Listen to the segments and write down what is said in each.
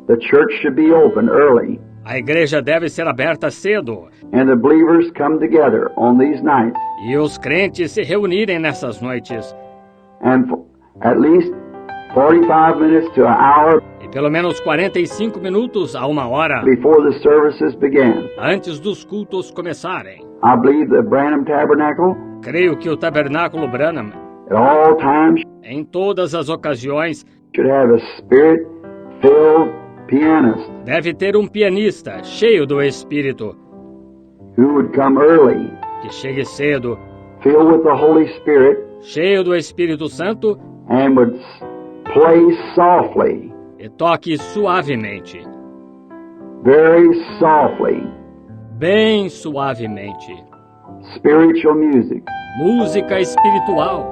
The church should be open early, A igreja deve ser aberta cedo and the believers come together on these nights, e os crentes se reunirem nessas noites. and at least 45 minutes to an hour E pelo menos 45 minutos a 1 hora before the services begin. antes dos cultos começarem. I believe the Branham Tabernacle, Creio que o Tabernáculo Branham, at all times, em todas as ocasiões, should have a spirit-filled pianist deve ter um pianista cheio do Espírito, who would come early, que chegue cedo, filled with the Holy Spirit, cheio do Espírito Santo and would play softly, e toque suavemente, very softly, bem suavemente. spiritual music. Música espiritual.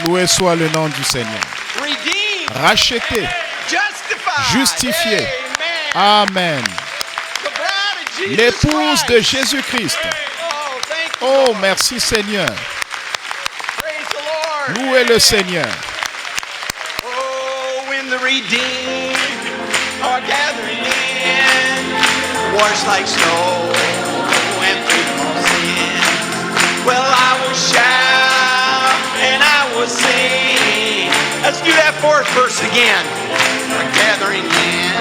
Loué soit le nom du Seigneur. Redeemed, Racheté, justified, justifié. Amen. Amen. The bride of Jesus L'épouse de Christ. Jésus-Christ. Oh, thank you, Oh, Lord. merci Seigneur. Praise the Lord. Louez le Seigneur. Oh, when the redeemed are gathering in, washed like snow and free from sin. Well, I will shout and I will sing. Let's do that fourth verse again. Are gathering in.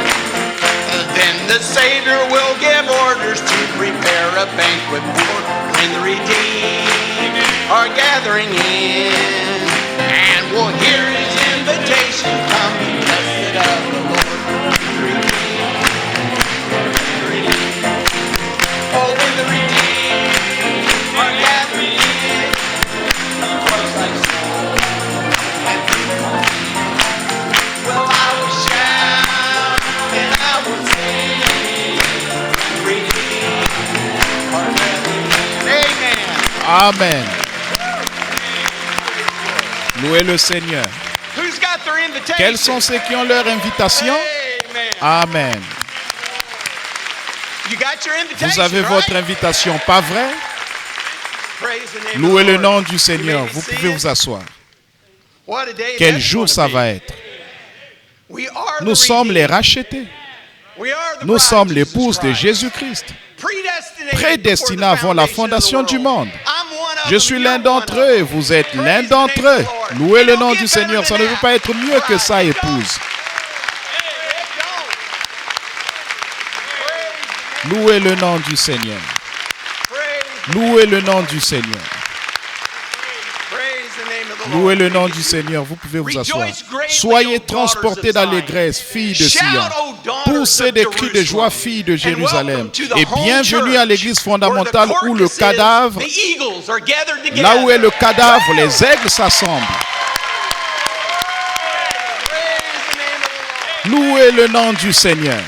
Then the Savior will give orders to prepare a banquet for when the redeemed are gathering in. And we'll hear his invitation, come be blessed of the Lord. Oh, when the redeemed are gathering in, was like snow and well, I will shout and I will sing. Redeemed are gathering in. Amen. Amen. Louez le Seigneur. Who's got their invitation? Quels sont ceux qui ont leur invitation? Amen. Amen. You got your invitation, Vous avez right? votre invitation, pas vrai? Louez le nom du Seigneur. Vous pouvez vous asseoir. Quel jour ça va être? Nous sommes les rachetés. Nous sommes l'épouse de Jésus-Christ, prédestinés avant la fondation du monde. Je suis l'un d'entre eux et vous êtes l'un d'entre eux. Louez le nom du Seigneur. Ça ne peut pas être mieux que ça, épouse. Louez le nom du Seigneur. Louez le nom du Seigneur. Louez le nom du Seigneur. Vous pouvez vous asseoir. Soyez transportés d'allégresse, filles de Sion. Poussez des cris de joie, filles de Jérusalem. Et bienvenue à l'église fondamentale où le cadavre, là où est le cadavre, les aigles s'assemblent. Louez le nom du Seigneur.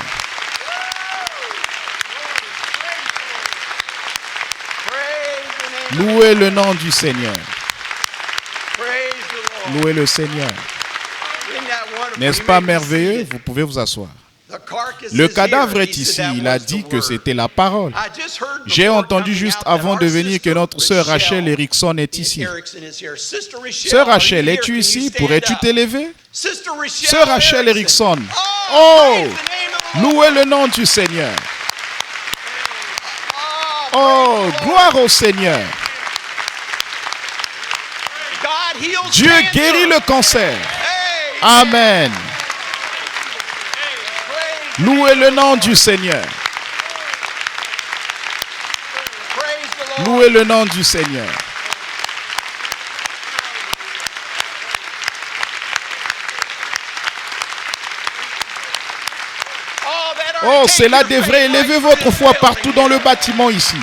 Louez le nom du Seigneur. Louez le Seigneur. N'est-ce pas merveilleux? Vous pouvez vous asseoir. Le cadavre est ici. Il a dit que c'était la parole. J'ai entendu juste avant de venir que notre sœur Rachel Erickson est ici. Sœur Rachel, es-tu ici? Pourrais-tu t'élever? Sœur Rachel Erickson. Oh! Louez le nom du Seigneur. Oh! Gloire au Seigneur. Dieu guérit le cancer. Amen. Louez le nom du Seigneur. Louez le nom du Seigneur. Oh, cela devrait élever votre foi partout dans le bâtiment ici.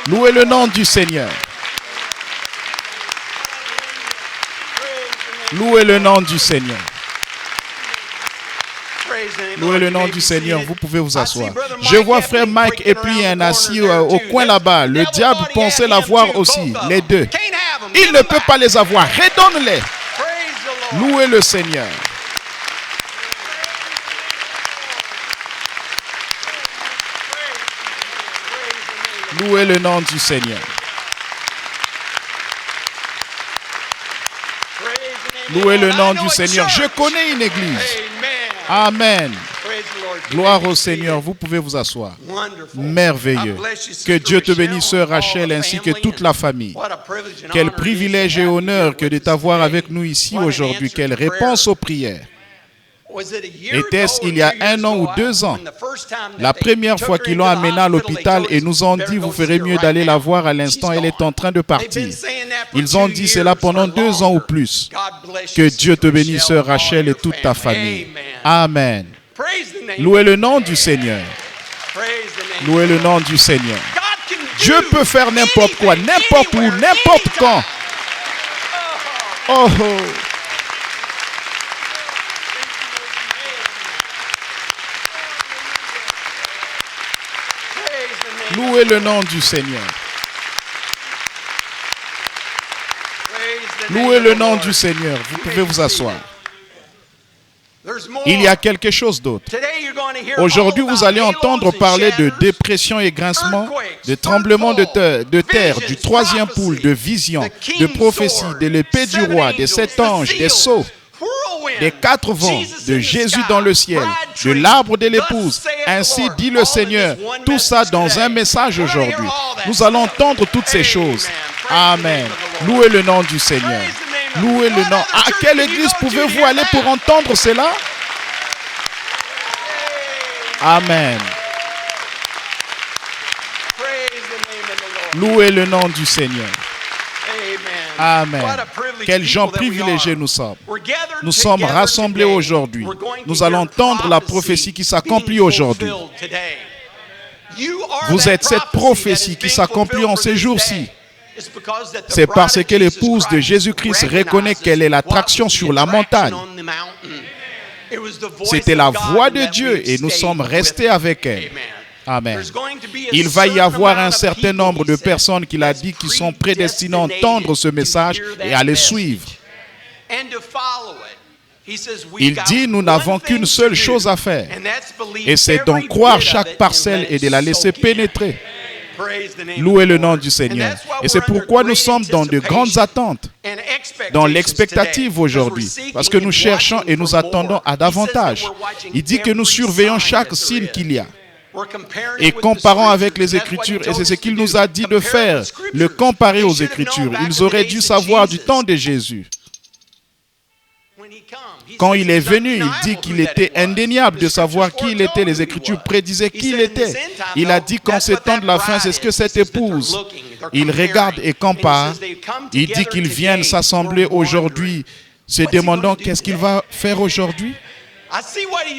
Louez le nom du Seigneur. Louez le nom du Seigneur. Louez le nom du Seigneur. Vous pouvez vous asseoir. Je vois frère Mike et puis un assis au coin là-bas. Le diable pensait l'avoir aussi, les deux. Il ne peut pas les avoir. Redonne-les. Louez le Seigneur. Louez le nom du Seigneur. Louez le nom du Seigneur. Je connais une église. Amen. Gloire au Seigneur. Vous pouvez vous asseoir. Merveilleux. Que Dieu te bénisse, sœur Rachel, ainsi que toute la famille. Quel privilège et honneur que de t'avoir avec nous ici aujourd'hui. Quelle réponse aux prières. Était-ce il y a 1 an ou 2 ans, la première fois qu'ils l'ont amenée à l'hôpital et nous ont dit, vous ferez mieux d'aller la voir à l'instant, elle est en train de partir. Ils ont dit cela pendant 2 ans ou plus. Que Dieu te bénisse, sœur Rachel, et toute ta famille. Amen. Louez le nom du Seigneur. Louez le nom du Seigneur. Dieu peut faire n'importe quoi, n'importe où, n'importe quand. Oh, oh. Louez le nom du Seigneur. Louez le nom du Seigneur. Vous pouvez vous asseoir. Il y a quelque chose d'autre. Aujourd'hui, vous allez entendre parler de dépression et grincement, de tremblements de terre, du 3e poule, de vision, de prophétie, de l'épée du roi, des 7 anges, des sceaux, des 4 vents, de Jésus dans le ciel, de l'arbre de l'épouse. Ainsi dit le Seigneur. Tout ça dans un message aujourd'hui. Nous allons entendre toutes ces choses. Amen. Louez le nom du Seigneur. Louez le nom. À quelle église pouvez-vous aller pour entendre cela? Amen. Louez le nom du Seigneur. Amen. Quels gens privilégiés nous sommes. Nous sommes rassemblés aujourd'hui. Nous allons entendre la prophétie qui s'accomplit aujourd'hui. Vous êtes cette prophétie qui s'accomplit en ces jours-ci. C'est parce que l'épouse de Jésus-Christ reconnaît qu'elle est l'attraction sur la montagne. C'était la voix de Dieu et nous sommes restés avec elle. Amen. Il va y avoir un certain nombre de personnes qu'il a dit qui sont prédestinées à entendre ce message et à le suivre. Il dit, nous n'avons qu'une seule chose à faire, et c'est d'en croire chaque parcelle et de la laisser pénétrer. Louez le nom du Seigneur. Et c'est pourquoi nous sommes dans de grandes attentes, dans l'expectative aujourd'hui, parce que nous cherchons et nous attendons à davantage. Il dit que nous surveillons chaque signe qu'il y a. Et comparons avec les Écritures, et c'est ce qu'il nous a dit de faire, le comparer aux Écritures. Ils auraient dû savoir du temps de Jésus. Quand il est venu, il dit qu'il était indéniable de savoir qui il était. Les Écritures prédisaient qui il était. Il a dit qu'en ces temps de la fin, c'est ce que cette épouse, il regarde et compare. Il dit qu'ils viennent s'assembler aujourd'hui, se demandant qu'est-ce qu'il va faire aujourd'hui.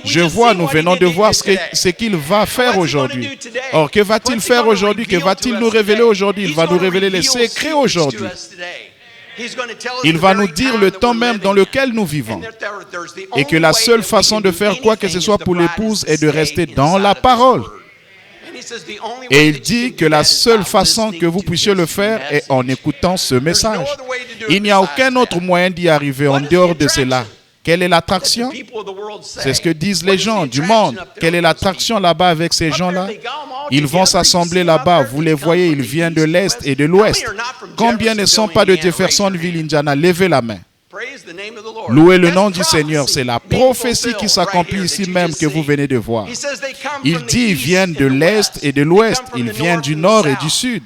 Je vois, nous venons de voir ce qu'il va faire aujourd'hui. Or, que va-t-il faire aujourd'hui? Que va-t-il nous révéler aujourd'hui? Il va nous révéler les secrets aujourd'hui. Il va nous dire le temps même dans lequel nous vivons. Et que la seule façon de faire quoi que ce soit pour l'épouse est de rester dans la parole. Et il dit que la seule façon que vous puissiez le faire est en écoutant ce message. Il n'y a aucun autre moyen d'y arriver en dehors de cela. Quelle est l'attraction? C'est ce que disent les gens du monde. Quelle est l'attraction là-bas avec ces gens-là? Ils vont s'assembler là-bas. Vous les voyez, ils viennent de l'Est et de l'Ouest. Combien ne sont pas de Jeffersonville, Indiana? Levez la main. Louez le nom du Seigneur. C'est la prophétie qui s'accomplit ici même que vous venez de voir. Il dit ils viennent de l'Est et de l'Ouest. Ils viennent du Nord et du Sud.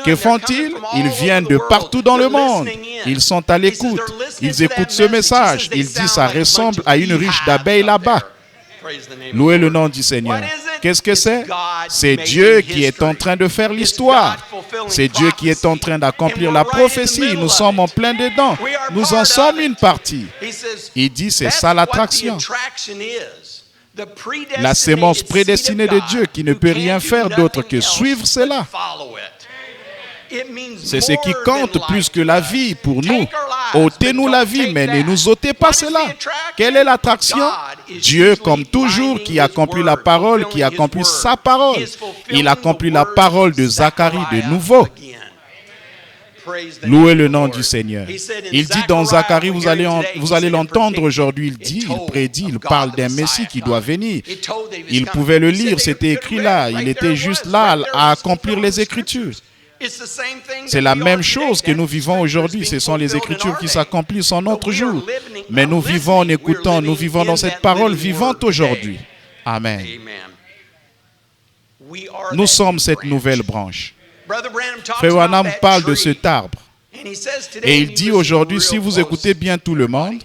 Que font-ils? Ils viennent de partout dans le monde. Ils sont à l'écoute. Ils écoutent ce message. Il dit ça ressemble à une ruche d'abeilles là-bas. Louez le nom du Seigneur. Qu'est-ce que c'est? C'est Dieu qui est en train de faire l'histoire. C'est Dieu qui est en train d'accomplir la prophétie. Nous sommes en plein dedans. Nous en sommes une partie. Il dit c'est ça l'attraction. La sémence prédestinée de Dieu qui ne peut rien faire d'autre que suivre cela. C'est ce qui compte plus que la vie pour nous. Ôtez-nous la vie, mais ne nous ôtez pas cela. Quelle est l'attraction? Dieu, comme toujours, qui accomplit la parole, qui accomplit sa parole. Il accomplit la parole de Zacharie de nouveau. Louez le nom du Seigneur. Il dit dans Zacharie, vous allez l'entendre aujourd'hui, il dit, il prédit, il parle d'un Messie qui doit venir. Il pouvait le lire, c'était écrit là. Il était juste là à accomplir les Écritures. C'est la même chose que nous vivons aujourd'hui. Ce sont les Écritures qui s'accomplissent en notre jour. Mais nous vivons en écoutant, nous vivons dans cette parole vivante aujourd'hui. Amen. Nous sommes cette nouvelle branche. Frère Branham parle de cet arbre. Et il dit aujourd'hui, si vous écoutez bien tout le monde,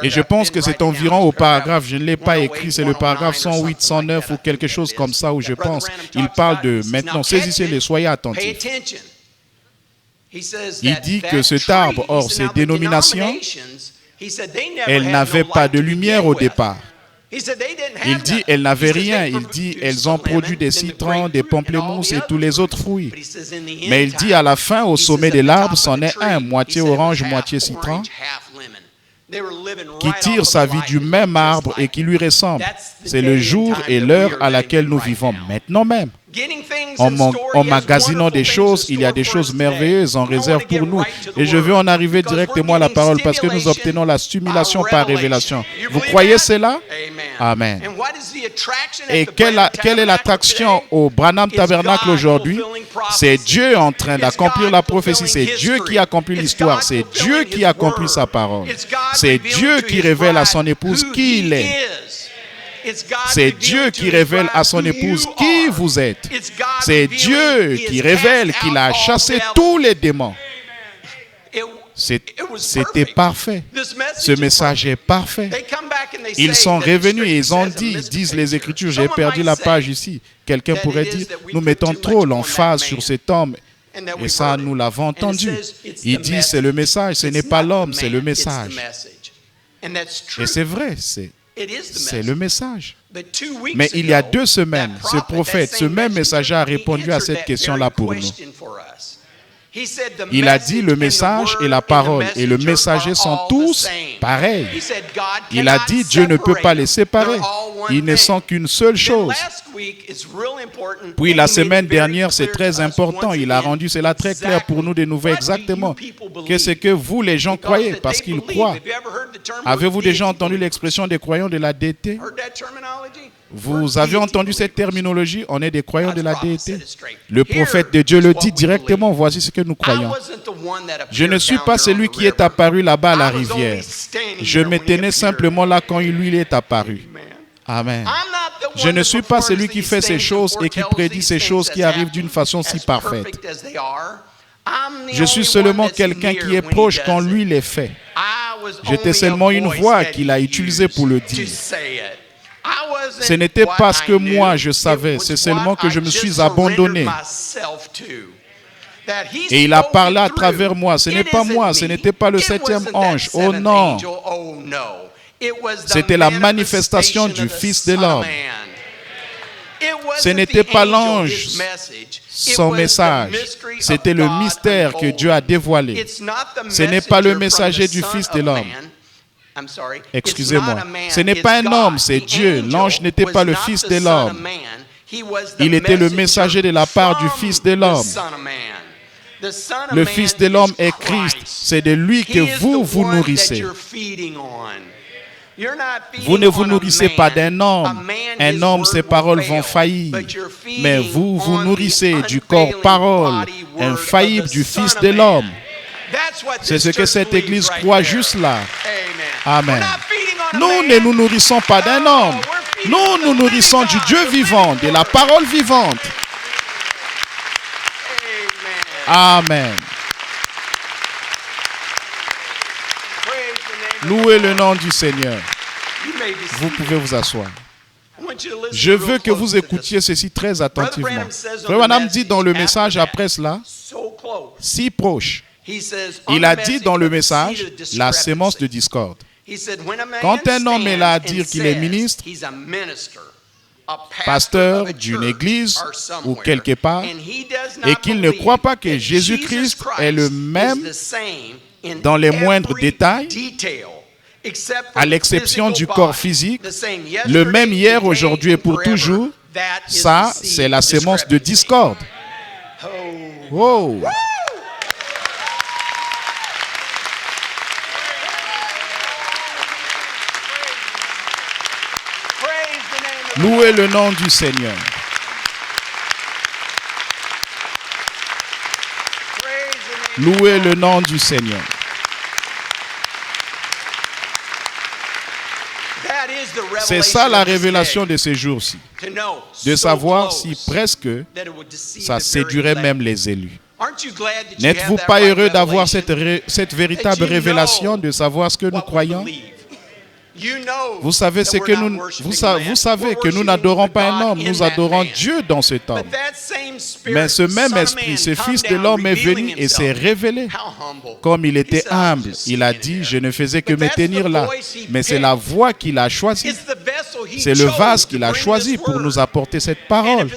et je pense que c'est environ au paragraphe, je ne l'ai pas écrit, c'est le paragraphe 108, 109 ou quelque chose comme ça où je pense, il parle de maintenant, saisissez-les, soyez attentifs. Il dit que cet arbre, or ces dénominations, elles n'avaient pas de lumière au départ. Il dit, elles n'avaient rien. Il dit, elles ont produit des citrons, des pamplemousses et tous les autres fruits. Mais il dit, à la fin, au sommet de l'arbre, c'en est un, moitié orange, moitié citron, qui tire sa vie du même arbre et qui lui ressemble. C'est le jour et l'heure à laquelle nous vivons maintenant même. En magasinant des choses, il y a des choses merveilleuses en réserve pour nous. Et je veux en arriver directement à la parole parce que nous obtenons la stimulation par révélation. Vous croyez cela? Amen. Et quelle est l'attraction au Branham Tabernacle aujourd'hui? C'est Dieu en train d'accomplir la prophétie. C'est Dieu qui accomplit l'histoire. C'est Dieu qui accomplit sa parole. C'est Dieu qui révèle à son épouse qui il est. C'est Dieu qui révèle à son épouse qui vous êtes. C'est Dieu qui révèle qu'il a chassé tous les démons. C'était parfait. Ce message est parfait. Ils sont revenus et ils ont dit, disent les Écritures, j'ai perdu la page ici. Quelqu'un pourrait dire, nous mettons trop l'emphase sur cet homme. Et ça, nous l'avons entendu. Il dit, c'est le message, ce n'est pas l'homme, c'est le message. Et c'est vrai, c'est le message. Mais il y a 2 semaines, ce prophète, ce même messager a répondu à cette question-là pour nous. Il a dit le message et la parole et le messager sont tous pareils. Il a dit Dieu ne peut pas les séparer. Ils ne sont qu'une seule chose. Puis la semaine dernière, c'est très important. Il a rendu cela très clair pour nous de nous voir exactement qu'est-ce que vous les gens croyez parce qu'ils croient. Avez-vous déjà entendu l'expression des croyants de la DT? Vous avez entendu cette terminologie? On est des croyants de la déité. Le prophète de Dieu le dit directement. Voici ce que nous croyons. Je ne suis pas celui qui est apparu là-bas à la rivière. Je me tenais simplement là quand lui est apparu. Amen. Je ne suis pas celui qui fait ces choses et qui prédit ces choses qui arrivent d'une façon si parfaite. Je suis seulement quelqu'un qui est proche quand lui les fait. J'étais seulement une voix qu'il a utilisée pour le dire. Ce n'était pas ce que moi je savais, c'est seulement que je me suis abandonné. Et il a parlé à travers moi. Ce n'est pas moi, ce n'était pas le septième ange. Oh non! C'était la manifestation du Fils de l'homme. Ce n'était pas l'ange, son message. C'était le mystère que Dieu a dévoilé. Ce n'est pas le messager du Fils de l'homme. Excusez-moi. Ce n'est pas un homme, c'est Dieu. L'ange n'était pas le Fils de l'homme. Il était le messager de la part du Fils de l'homme. Le Fils de l'homme est Christ. C'est de lui que vous vous nourrissez. Vous ne vous nourrissez pas d'un homme. Un homme, ses paroles vont faillir. Mais vous vous nourrissez du corps-parole infaillible du Fils de l'homme. C'est ce que cette Église croit juste là. Amen. Nous ne nous nourrissons pas d'un homme. Nous nous nourrissons du Dieu vivant, de la parole vivante. Amen. Louez le nom du Seigneur. Vous pouvez vous asseoir. Je veux que vous écoutiez ceci très attentivement. Frère Branham dit dans le message après cela, si proche. Il a dit dans le message, la sémence de discorde. Quand un homme est là à dire qu'il est ministre, pasteur d'une église ou quelque part, et qu'il ne croit pas que Jésus-Christ est le même dans les moindres détails, à l'exception du corps physique, le même hier, aujourd'hui et pour toujours, ça, c'est la sémence de discorde. Oh! Louez le nom du Seigneur. Louez le nom du Seigneur. C'est ça la révélation de ces jours-ci. De savoir si presque ça séduirait même les élus. N'êtes-vous pas heureux d'avoir cette véritable révélation, de savoir ce que nous croyons? Vous savez vous savez que nous n'adorons pas un homme, nous adorons Dieu dans cet homme. Mais ce même esprit, ce Fils de l'homme est venu et s'est révélé. Comme il était humble, il a dit, je ne faisais que me tenir là. Mais c'est la voix qu'il a choisie. C'est le vase qu'il a choisi pour nous apporter cette parole.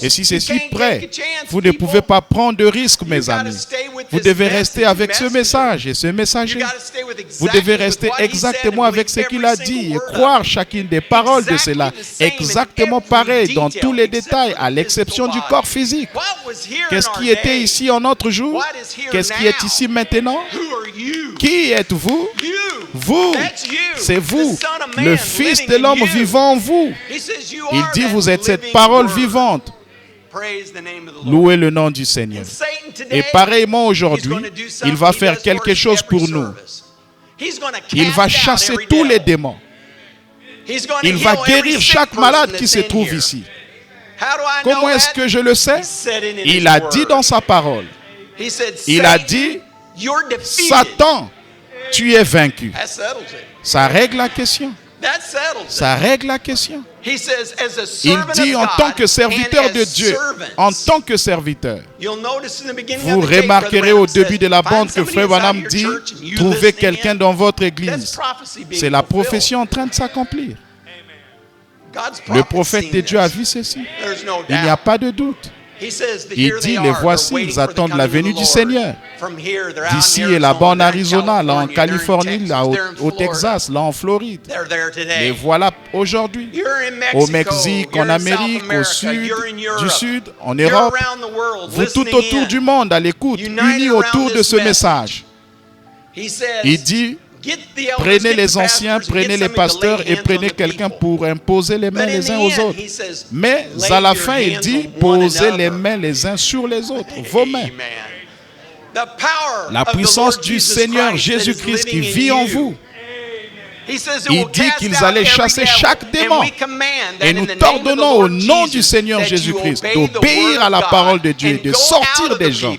Et si c'est si près, vous ne pouvez pas prendre de risques, mes amis. Vous devez rester avec ce message et ce messager. Vous devez rester exactement avec ce qu'il a dit et croire chacune des paroles de cela. Exactement pareil dans tous les détails, à l'exception du corps physique. Qu'est-ce qui était ici en notre jour? Qu'est-ce qui est ici maintenant? Qui êtes-vous? Vous, c'est vous, le Fils de l'homme vivant en vous. Il dit, vous êtes cette parole vivante. Louez le nom du Seigneur. Et pareillement aujourd'hui, il va faire quelque chose pour nous. Il va chasser tous les démons. Il va guérir chaque malade qui se trouve ici. Comment est-ce que je le sais? Il a dit dans sa parole. Il a dit, Satan, tu es vaincu. Ça règle la question. Ça règle la question. Il dit en tant que serviteur de Dieu, en tant que serviteur. Vous remarquerez au début de la bande que Frère Branham dit, trouvez quelqu'un dans votre église. C'est la prophétie en train de s'accomplir. Le prophète de Dieu a vu ceci. Il n'y a pas de doute. Il dit, les voici, ils attendent la venue du Seigneur. D'ici et là-bas en Arizona, là en Californie, là au Texas, là en Floride. Les voilà aujourd'hui. Au Mexique, en Amérique, au sud, du sud, en Europe. Vous tout autour du monde à l'écoute, unis autour de ce message. Il dit, Prenez les anciens, prenez les pasteurs et prenez quelqu'un pour imposer les mains les uns aux autres. Mais à la fin, il dit, posez les mains les uns sur les autres, vos mains. La puissance du Seigneur Jésus-Christ qui vit en vous. Il dit qu'ils allaient chasser chaque démon. Et nous t'ordonnons au nom du Seigneur Jésus-Christ d'obéir à la parole de Dieu et de sortir des gens.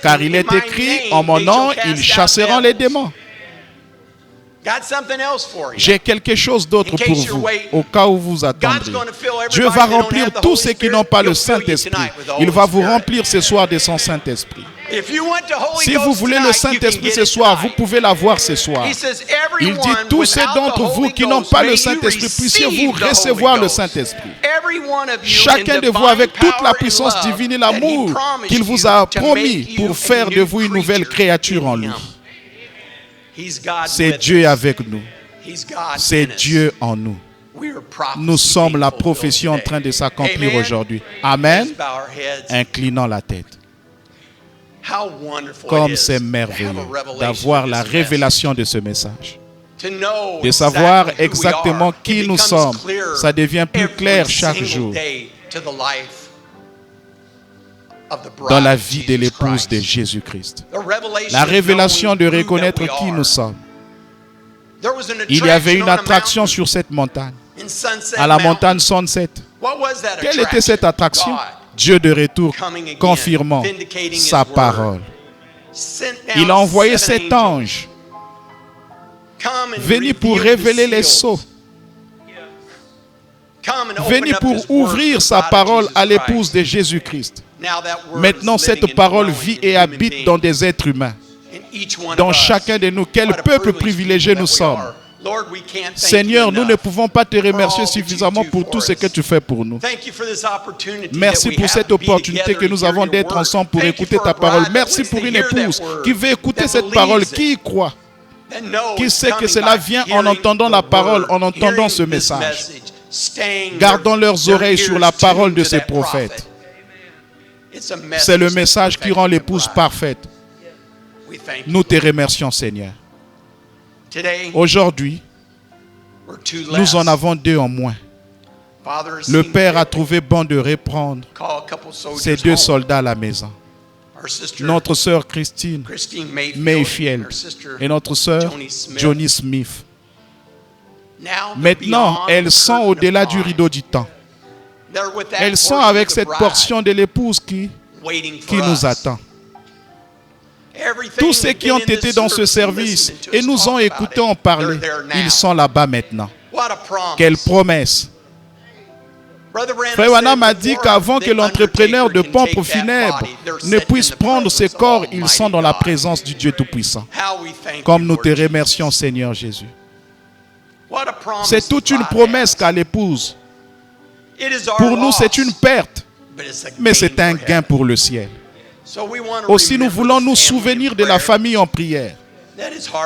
Car il est écrit, en mon nom, ils chasseront les démons. J'ai quelque chose d'autre pour vous, au cas où vous attendrez. Dieu va remplir tous ceux qui n'ont pas le Saint-Esprit. Il va vous remplir ce soir de son Saint-Esprit. Si vous voulez le Saint-Esprit ce soir, vous pouvez l'avoir ce soir. Il dit, tous ceux d'entre vous qui n'ont pas le Saint-Esprit, puissiez-vous recevoir le Saint-Esprit. Chacun de vous avec toute la puissance divine et l'amour qu'il vous a promis pour faire de vous une nouvelle créature en lui. C'est Dieu avec nous. C'est Dieu en nous. Nous sommes la prophétie en train de s'accomplir aujourd'hui. Amen. Inclinant la tête. Comme c'est merveilleux d'avoir la révélation de ce message. De savoir exactement qui nous sommes. Ça devient plus clair chaque jour dans la vie de l'épouse de Jésus-Christ. La révélation de reconnaître qui nous sommes. Il y avait une attraction sur cette montagne, à la montagne Sunset. Quelle était cette attraction? Dieu de retour confirmant sa parole. Il a envoyé cet ange venu pour révéler les sceaux. Venu pour ouvrir sa parole à l'épouse de Jésus-Christ. Maintenant, cette parole vit et habite dans des êtres humains. Dans chacun de nous, quel peuple privilégié nous sommes. Seigneur, nous ne pouvons pas te remercier suffisamment pour tout ce que tu fais pour nous. Merci pour cette opportunité que nous avons d'être ensemble pour écouter ta parole. Merci pour une épouse qui veut écouter cette parole, qui y croit, qui sait que cela vient en entendant la parole, en entendant ce message. Gardons leurs oreilles sur la parole de ces prophètes. C'est le message qui rend l'épouse parfaite. Nous te remercions, Seigneur. Aujourd'hui, nous en avons deux en moins. Le Père a trouvé bon de reprendre ces deux soldats à la maison. Notre sœur Christine Mayfield et notre sœur Johnny Smith. Maintenant, elles sont au-delà du rideau du temps. Elles sont avec cette portion de l'épouse qui nous attend. Tous ceux qui ont été dans ce service et nous ont écoutés en parler, ils sont là-bas maintenant. Quelle promesse! Frère Branham a dit qu'avant que l'entrepreneur de pompes funèbres ne puisse prendre ses corps, ils sont dans la présence du Dieu Tout-Puissant. Comme nous te remercions, Seigneur Jésus. C'est toute une promesse qu'a l'épouse. Pour nous, c'est une perte, mais c'est un gain pour le ciel. Aussi, nous voulons nous souvenir de la famille en prière,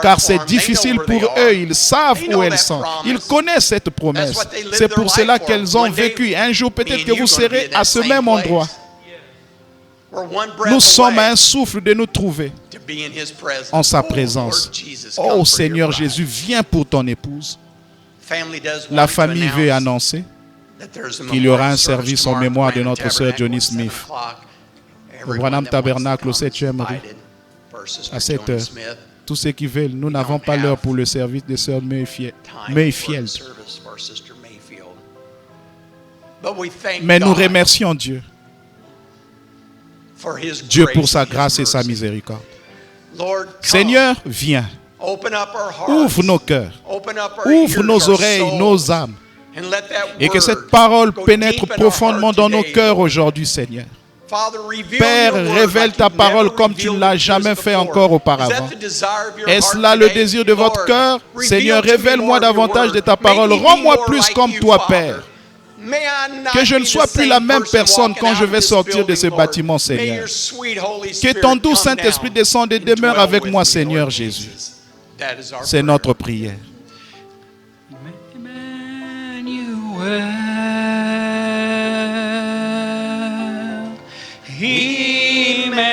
car c'est difficile pour eux. Ils savent où elles sont. Ils connaissent cette promesse. C'est pour cela qu'elles ont vécu. Un jour, peut-être que vous serez à ce même endroit. Nous sommes à un souffle de nous trouver en sa présence. Oh Seigneur Jésus, viens pour ton épouse. La famille veut annoncer qu'il y aura un service en mémoire de notre sœur Johnny Smith au Branham Tabernacle au 7e rue à 7 heures. Tous ceux qui veulent, nous n'avons pas l'heure pour le service de sœur Mayfield. Mais nous remercions Dieu. Dieu pour sa grâce et sa miséricorde. Seigneur, viens. Ouvre nos cœurs. Ouvre nos oreilles, nos âmes. Et que cette parole pénètre profondément dans nos cœurs aujourd'hui, Seigneur. Père, révèle ta parole comme tu ne l'as jamais fait encore auparavant. Est-ce là le désir de votre cœur? Seigneur, révèle-moi davantage de ta parole. Rends-moi plus comme toi, Père. Que je ne sois plus la même personne quand je vais sortir de ce bâtiment, Seigneur. Que ton doux Saint-Esprit descende et demeure avec moi, Seigneur Jésus. C'est notre prière. Emmanuel.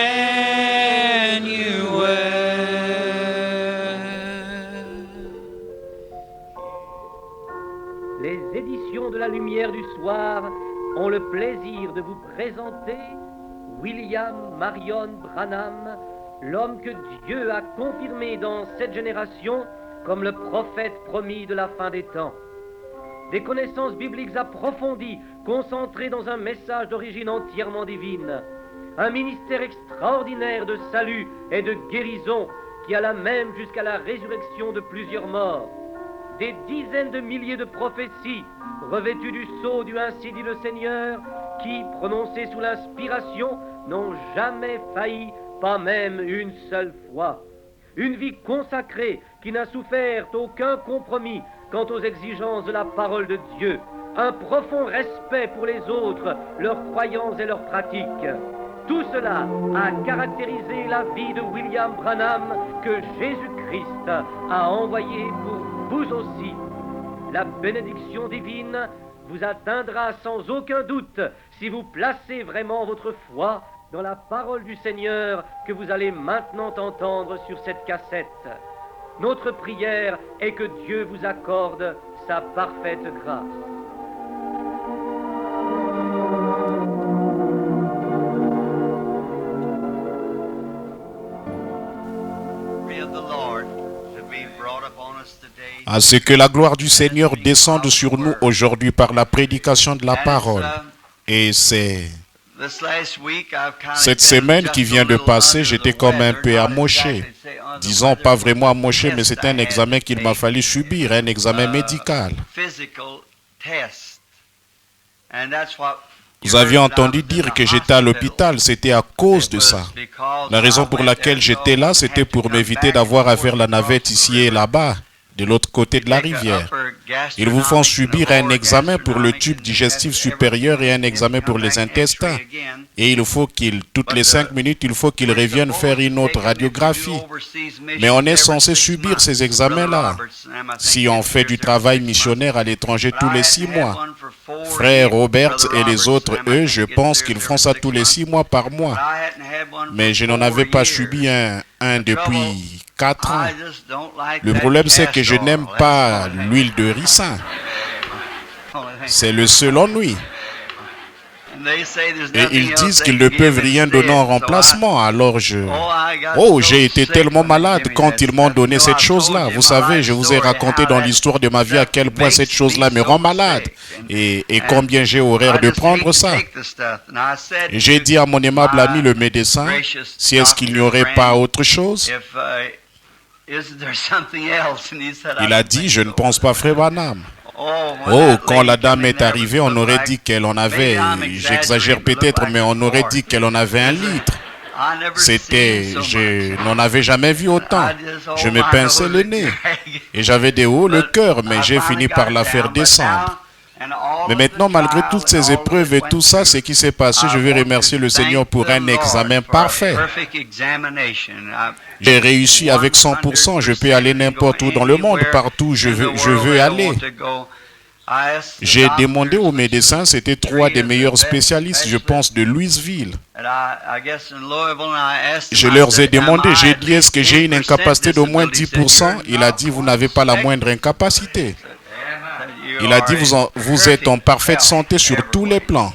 lumière du soir ont le plaisir de vous présenter William Marion Branham, l'homme que Dieu a confirmé dans cette génération comme le prophète promis de la fin des temps. Des connaissances bibliques approfondies, concentrées dans un message d'origine entièrement divine. Un ministère extraordinaire de salut et de guérison qui alla même jusqu'à la résurrection de plusieurs morts. Des dizaines de milliers de prophéties revêtues du sceau du ainsi dit le Seigneur qui, prononcées sous l'inspiration, n'ont jamais failli, pas même une seule fois. Une vie consacrée qui n'a souffert aucun compromis quant aux exigences de la parole de Dieu. Un profond respect pour les autres, leurs croyances et leurs pratiques. Tout cela a caractérisé la vie de William Branham que Jésus-Christ a envoyé pour vous aussi. La bénédiction divine vous atteindra sans aucun doute si vous placez vraiment votre foi dans la parole du Seigneur que vous allez maintenant entendre sur cette cassette. Notre prière est que Dieu vous accorde sa parfaite grâce. À ce que la gloire du Seigneur descende sur nous aujourd'hui par la prédication de la parole. Et c'est cette semaine qui vient de passer, j'étais comme un peu amoché. Disons pas vraiment amoché, mais c'est un examen qu'il m'a fallu subir, un examen médical. Vous aviez entendu dire que j'étais à l'hôpital, c'était à cause de ça. La raison pour laquelle j'étais là, c'était pour m'éviter d'avoir à faire la navette ici et là-bas, de l'autre côté de la rivière. Ils vous font subir un examen pour le tube digestif supérieur et un examen pour les intestins. Et il faut toutes les 5 minutes, il faut qu'ils reviennent faire une autre radiographie. Mais on est censé subir ces examens-là. Si on fait du travail missionnaire à l'étranger tous les 6 mois. Frère Roberts et les autres, eux, je pense qu'ils font ça tous les 6 mois par mois. Mais je n'en avais pas subi un depuis 4 ans. Le problème, c'est que je n'aime pas l'huile de ricin. C'est le seul ennui. Et ils disent qu'ils ne peuvent rien donner en remplacement. Alors j'ai été tellement malade quand ils m'ont donné cette chose-là. Vous savez, je vous ai raconté dans l'histoire de ma vie à quel point cette chose-là me rend malade. Et combien j'ai horreur de prendre ça. Et j'ai dit à mon aimable ami le médecin, si est-ce qu'il n'y aurait pas autre chose? Il a dit, je ne pense pas, frère Branham. Oh, quand la dame est arrivée, on aurait dit qu'elle en avait, j'exagère peut-être, mais on aurait dit qu'elle en avait 1 litre. Je n'en avais jamais vu autant. Je me pinçais le nez. Et j'avais des hauts le cœur, mais j'ai fini par la faire descendre. Mais maintenant, malgré toutes ces épreuves et tout ça, ce qui s'est passé, je veux remercier le Seigneur pour un examen parfait. J'ai réussi avec 100%. Je peux aller n'importe où dans le monde, partout où je veux aller. J'ai demandé aux médecins, c'était 3 des meilleurs spécialistes, je pense, de Louisville. Je leur ai demandé, j'ai dit, est-ce que j'ai une incapacité d'au moins 10%? Il a dit, vous n'avez pas la moindre incapacité. Il a dit, vous êtes en parfaite santé sur tous les plans.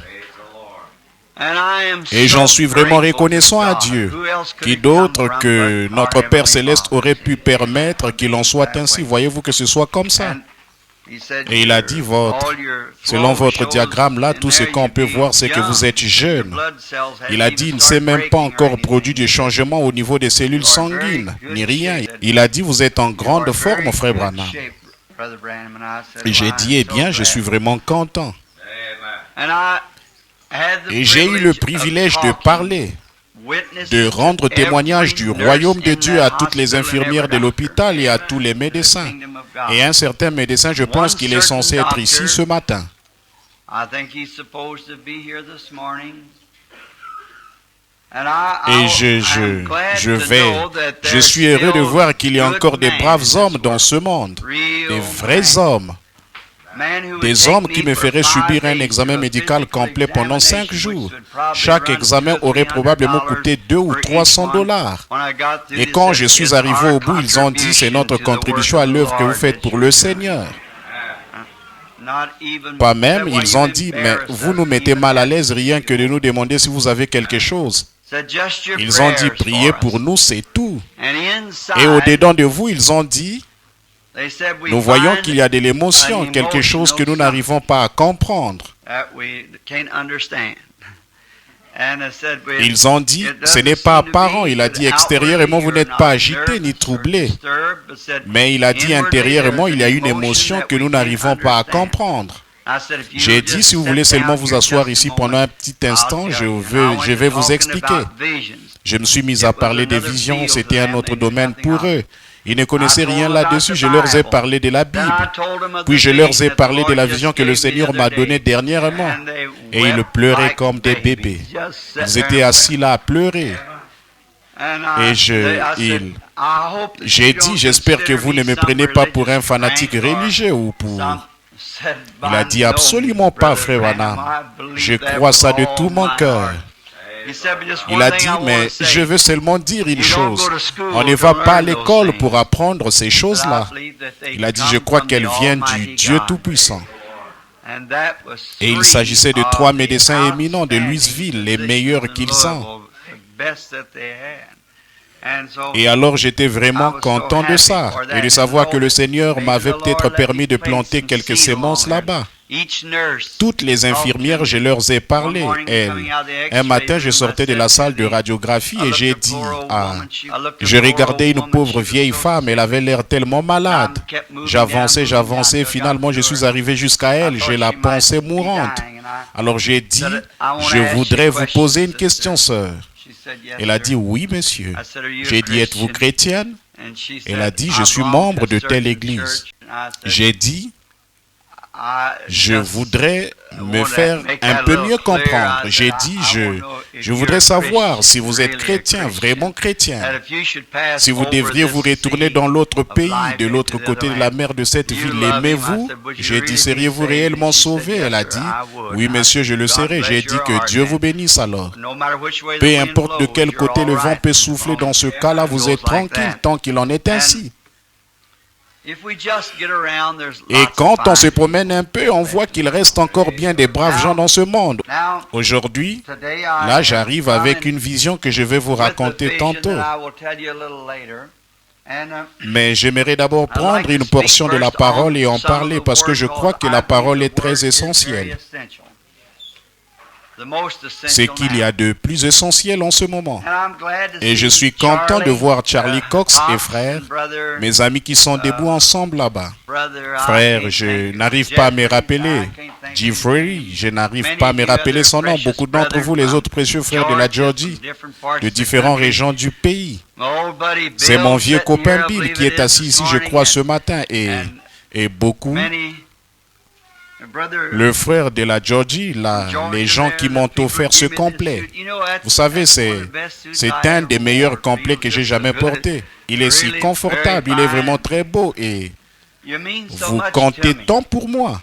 Et j'en suis vraiment reconnaissant à Dieu. Qui d'autre que notre Père Céleste aurait pu permettre qu'il en soit ainsi? Voyez-vous que ce soit comme ça. Et il a dit, selon votre diagramme là, tout ce qu'on peut voir, c'est que vous êtes jeune. Il a dit, il ne s'est même pas encore produit de changement au niveau des cellules sanguines, ni rien. Il a dit, vous êtes en grande forme, frère Branham. Et j'ai dit, eh bien, je suis vraiment content. Et j'ai eu le privilège de parler, de rendre témoignage du royaume de Dieu à toutes les infirmières de l'hôpital et à tous les médecins. Et un certain médecin, je pense qu'il est censé être ici ce matin. Et je suis heureux de voir qu'il y a encore des braves hommes dans ce monde, des vrais hommes. Des hommes qui me feraient subir un examen médical complet pendant 5 jours. Chaque examen aurait probablement coûté 200 ou 300 $. Et quand je suis arrivé au bout, ils ont dit, c'est notre contribution à l'œuvre que vous faites pour le Seigneur. Pas même, ils ont dit, mais vous nous mettez mal à l'aise rien que de nous demander si vous avez quelque chose. Ils ont dit, priez pour nous, c'est tout. Et au-dedans de vous, ils ont dit, nous voyons qu'il y a de l'émotion, quelque chose que nous n'arrivons pas à comprendre. Ils ont dit, ce n'est pas apparent. Il a dit, extérieurement, vous n'êtes pas agité ni troublé. Mais il a dit, intérieurement, il y a une émotion que nous n'arrivons pas à comprendre. J'ai dit, si vous voulez seulement vous asseoir ici pendant un petit instant, je vais vous expliquer. Je me suis mis à parler des visions, c'était un autre domaine pour eux. Ils ne connaissaient rien là-dessus, je leur ai parlé de la Bible. Puis je leur ai parlé de la vision que le Seigneur m'a donnée dernièrement. Et ils pleuraient comme des bébés. Ils étaient assis là à pleurer. Et j'ai dit, j'espère que vous ne me prenez pas pour un fanatique religieux ou pour... Il a dit, absolument pas, frère Branham. Je crois ça de tout mon cœur. Il a dit, mais je veux seulement dire une chose. On ne va pas à l'école pour apprendre ces choses-là. Il a dit, je crois qu'elles viennent du Dieu Tout-Puissant. Et il s'agissait de 3 médecins éminents de Louisville, les meilleurs qu'ils ont. Et alors j'étais vraiment content de ça et de savoir que le Seigneur m'avait peut-être permis de planter quelques semences là-bas. Toutes les infirmières, je leur ai parlé. Un matin, je sortais de la salle de radiographie et j'ai dit, je regardais une pauvre vieille femme, elle avait l'air tellement malade. J'avançais, finalement je suis arrivé jusqu'à elle, je la pensais mourante. Alors j'ai dit, je voudrais vous poser une question, sœur. Elle a dit, oui, monsieur. J'ai dit, êtes-vous chrétienne? Elle a dit, je suis membre de telle église. J'ai dit, je voudrais me faire un peu mieux comprendre. J'ai dit, je voudrais savoir si vous êtes chrétien, vraiment chrétien. Si vous devriez vous retourner dans l'autre pays, de l'autre côté de la mer de cette ville, l'aimez-vous? J'ai dit, seriez-vous réellement sauvé? Elle a dit, oui, monsieur, je le serai. J'ai dit que Dieu vous bénisse alors. Peu importe de quel côté le vent peut souffler, dans ce cas-là, vous êtes tranquille tant qu'il en est ainsi. Et quand on se promène un peu, on voit qu'il reste encore bien des braves gens dans ce monde. Aujourd'hui, là, j'arrive avec une vision que je vais vous raconter tantôt. Mais j'aimerais d'abord prendre une portion de la parole et en parler parce que je crois que la parole est très essentielle. C'est qu'il y a de plus essentiel en ce moment. Et je suis content de voir Charlie Cox et frère, mes amis qui sont debout ensemble là-bas. Frère, je n'arrive pas à me rappeler. Jeffrey, je n'arrive pas à me rappeler son nom. Beaucoup d'entre vous, les autres précieux frères de la Georgie, de différentes régions du pays. C'est mon vieux copain Bill qui est assis ici, je crois, ce matin. Et beaucoup... Le frère de la Georgie, là, les gens qui m'ont offert ce complet. Vous savez, c'est un des meilleurs complets que j'ai jamais porté. Il est si confortable, il est vraiment très beau et vous comptez tant pour moi.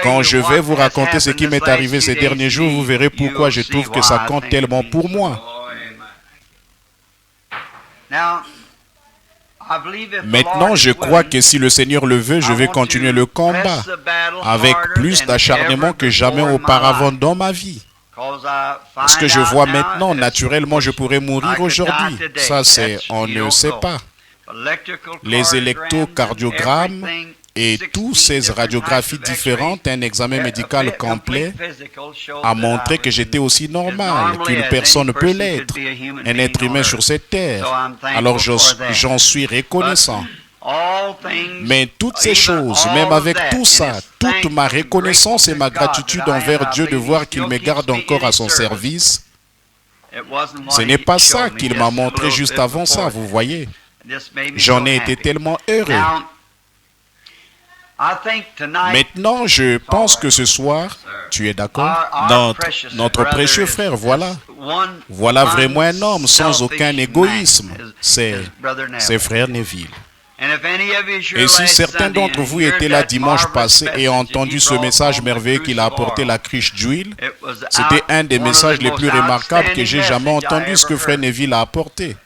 Quand je vais vous raconter ce qui m'est arrivé ces derniers jours, vous verrez pourquoi je trouve que ça compte tellement pour moi. Maintenant, je crois que si le Seigneur le veut, je vais continuer le combat avec plus d'acharnement que jamais auparavant dans ma vie. Ce que je vois maintenant, naturellement, je pourrais mourir aujourd'hui. Ça, on ne sait pas. Les électrocardiogrammes et toutes ces radiographies différentes, un examen médical complet a montré que j'étais aussi normal qu'une personne peut l'être, un être humain sur cette terre. Alors j'en suis reconnaissant. Mais toutes ces choses, même avec tout ça, toute ma reconnaissance et ma gratitude envers Dieu de voir qu'il me garde encore à son service, ce n'est pas ça qu'il m'a montré juste avant ça, vous voyez. J'en ai été tellement heureux. Maintenant, je pense que ce soir, tu es d'accord? Notre précieux frère, voilà vraiment un homme sans aucun égoïsme. C'est frère Neville. Et si certains d'entre vous étaient là dimanche passé et ont entendu ce message merveilleux qu'il a apporté la cruche d'huile, c'était un des messages les plus remarquables que j'ai jamais entendu, ce que frère Neville a apporté.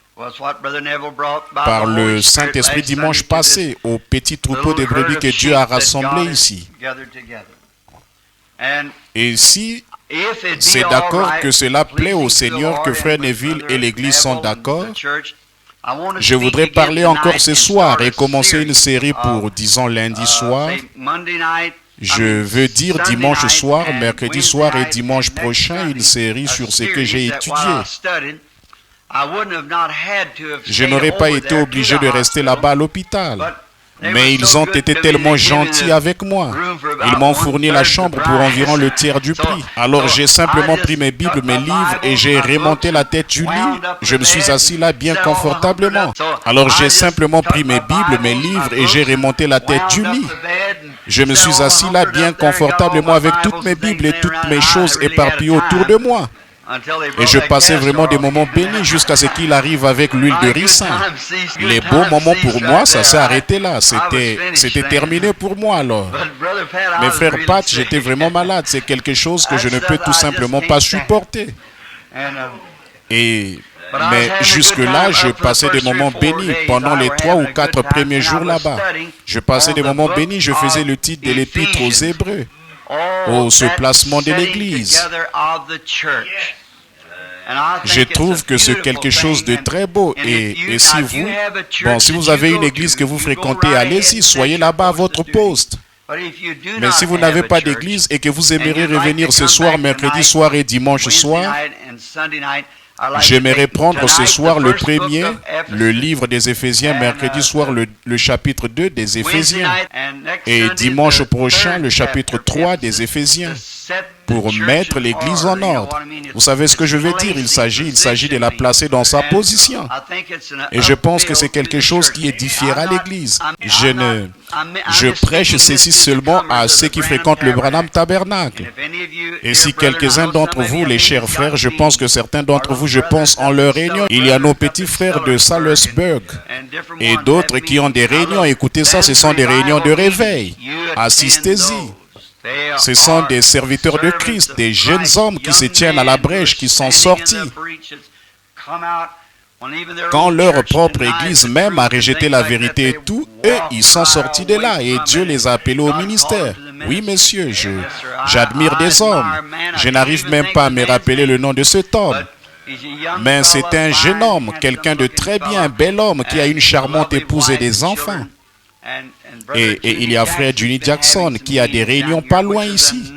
par le Saint-Esprit dimanche passé au petit troupeau de brebis que Dieu a rassemblé ici. Et si c'est d'accord que cela plaît au Seigneur, que Frère Neville et l'Église sont d'accord, je voudrais parler encore ce soir et commencer une série pour, disons, lundi soir. Je veux dire dimanche soir, mercredi soir et dimanche prochain, une série sur ce que j'ai étudié. Je n'aurais pas été obligé de rester là-bas à l'hôpital. Mais ils ont été tellement gentils avec moi. Ils m'ont fourni la chambre pour environ le tiers du prix. Alors j'ai simplement pris mes Bibles, mes livres et j'ai remonté la tête du lit. Je me suis assis là bien confortablement. Alors j'ai simplement pris mes Bibles, mes livres et j'ai remonté la tête du lit. Je me suis assis là bien confortablement avec toutes mes Bibles et toutes mes choses éparpillées autour de moi. Et je passais vraiment des moments bénis jusqu'à ce qu'il arrive avec l'huile de ricin. Les beaux moments pour moi, ça s'est arrêté là. C'était terminé pour moi alors. Mais frère Pat, j'étais vraiment malade. C'est quelque chose que je ne peux tout simplement pas supporter. Mais jusque-là, je passais des moments bénis pendant les 3 ou 4 premiers jours là-bas. Je passais des moments bénis, je faisais le titre de l'Épître aux Hébreux. Ce placement de l'Église. Je trouve que c'est quelque chose de très beau. Et si vous avez une église que vous fréquentez, allez-y, soyez là-bas à votre poste. Mais si vous n'avez pas d'église et que vous aimeriez revenir ce soir, mercredi soir et dimanche soir, j'aimerais prendre ce soir le premier, le livre des Éphésiens, mercredi soir le chapitre 2 des Éphésiens et dimanche prochain le chapitre 3 des Éphésiens pour mettre l'Église en ordre. Vous savez ce que je veux dire? Il s'agit de la placer dans sa position. Et je pense que c'est quelque chose qui édifiera l'Église. Je prêche ceci seulement à ceux qui fréquentent le Branham Tabernacle. Et si quelques-uns d'entre vous, les chers frères, je pense que certains d'entre vous, je pense en leur réunion, il y a nos petits frères de Salisbury et d'autres qui ont des réunions. Écoutez ça, ce sont des réunions de réveil. Assistez-y. Ce sont des serviteurs de Christ, des jeunes hommes qui se tiennent à la brèche, qui sont sortis. Quand leur propre église même a rejeté la vérité et tout, eux, ils sont sortis de là et Dieu les a appelés au ministère. Oui, messieurs, j'admire des hommes. Je n'arrive même pas à me rappeler le nom de cet homme. Mais c'est un jeune homme, quelqu'un de très bien, un bel homme qui a une charmante épouse et des enfants. Et il y a frère Juni Jackson qui a des réunions pas loin ici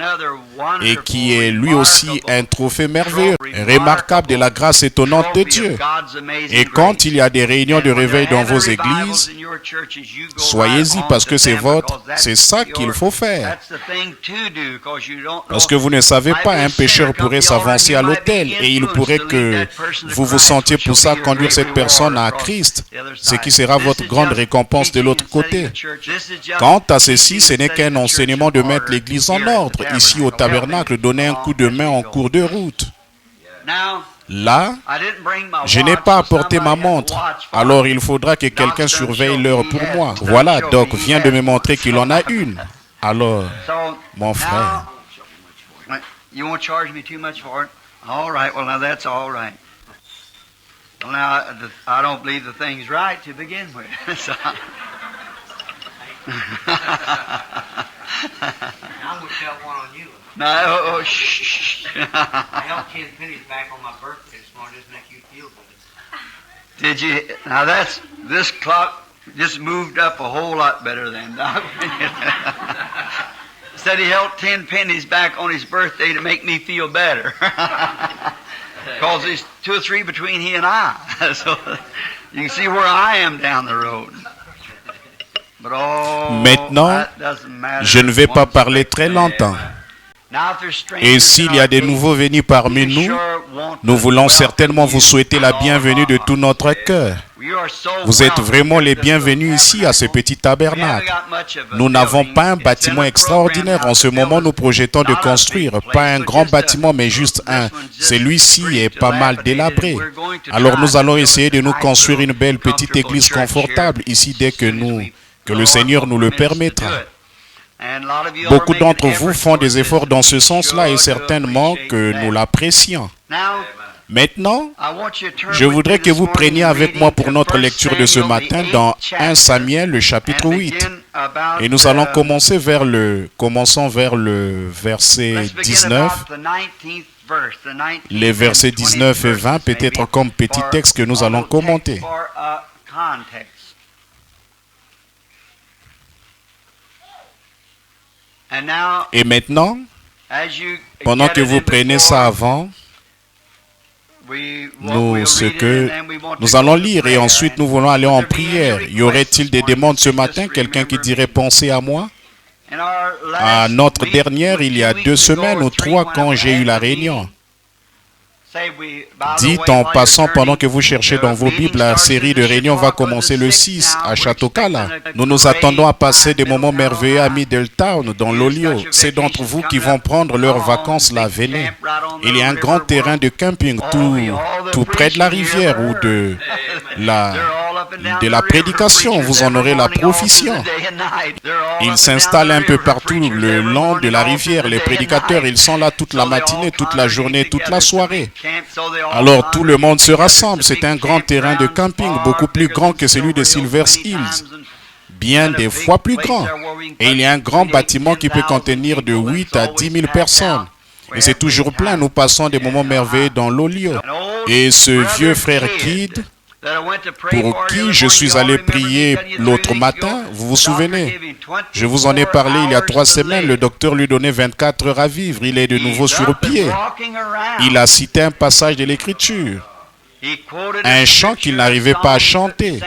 et qui est lui aussi un trophée merveilleux, remarquable de la grâce étonnante de Dieu. Et quand il y a des réunions de réveil dans vos églises, soyez-y parce que c'est ça qu'il faut faire. Parce que vous ne savez pas, un pécheur pourrait s'avancer à l'autel et il pourrait que vous vous sentiez pour ça conduire cette personne à Christ, ce qui sera votre grande récompense de l'autre côté. Quant à ceci, ce n'est qu'un enseignement de mettre l'Église en ordre. Ici au tabernacle, donner un coup de main en cours de route. Là, je n'ai pas apporté ma montre. Alors il faudra que quelqu'un surveille l'heure pour moi. Voilà, Doc vient de me montrer qu'il en a une. Alors, mon frère. You won't charge me too much for it? All right, well now that's all right. Well now, I don't believe the thing's right to begin with. So. I'm going to tell one on you. No, shh. I helped 10 pennies back on my birthday this morning just to make you feel good. Did you? Now this clock just moved up a whole lot better than Doc. Said he held 10 pennies back on his birthday to make me feel better. Because there's 2 or 3 between he and I. So you can see where I am down the road. Maintenant, je ne vais pas parler très longtemps. Et s'il y a des nouveaux venus parmi nous, nous voulons certainement vous souhaiter la bienvenue de tout notre cœur. Vous êtes vraiment les bienvenus ici à ce petit tabernacle. Nous n'avons pas un bâtiment extraordinaire. En ce moment, nous projetons de construire, pas un grand bâtiment, mais juste un. Celui-ci est pas mal délabré. Alors nous allons essayer de nous construire une belle petite église confortable ici dès que le Seigneur nous le permettra. Beaucoup d'entre vous font des efforts dans ce sens-là et certainement que nous l'apprécions. Maintenant, je voudrais que vous preniez avec moi pour notre lecture de ce matin dans 1 Samuel, le chapitre 8. Et nous allons commencer commençons vers le verset 19. Les versets 19 et 20, peut-être comme petit texte que nous allons commenter. Et maintenant, pendant que vous prenez ça avant, nous allons lire et ensuite nous voulons aller en prière. Y aurait-il des demandes ce matin? Quelqu'un qui dirait pensez à moi? À notre dernière, il y a 2 semaines ou 3, quand j'ai eu la réunion. Dites en passant, pendant que vous cherchez dans vos Bibles, la série de réunions va commencer le 6 à Château-Cala. Nous nous attendons à passer des moments merveilleux à Middletown, dans l'Olio. C'est d'entre vous qui vont prendre leurs vacances là, venez. Il y a un grand terrain de camping tout près de la rivière ou de la prédication. Vous en aurez la provision. Ils s'installent un peu partout le long de la rivière. Les prédicateurs, ils sont là toute la matinée, toute la journée, toute la soirée. Alors tout le monde se rassemble. C'est un grand terrain de camping, beaucoup plus grand que celui de Silver Hills. Bien des fois plus grand. Et il y a un grand bâtiment qui peut contenir de 8 à 10 000 personnes. Et c'est toujours plein. Nous passons des moments merveilleux dans l'Olio. Et ce vieux frère Kidd, pour qui je suis allé prier l'autre matin, vous vous souvenez? Je vous en ai parlé il y a 3 semaines, le docteur lui donnait 24 heures à vivre, il est de nouveau sur pied. Il a cité un passage de l'Écriture, un chant qu'il n'arrivait pas à chanter.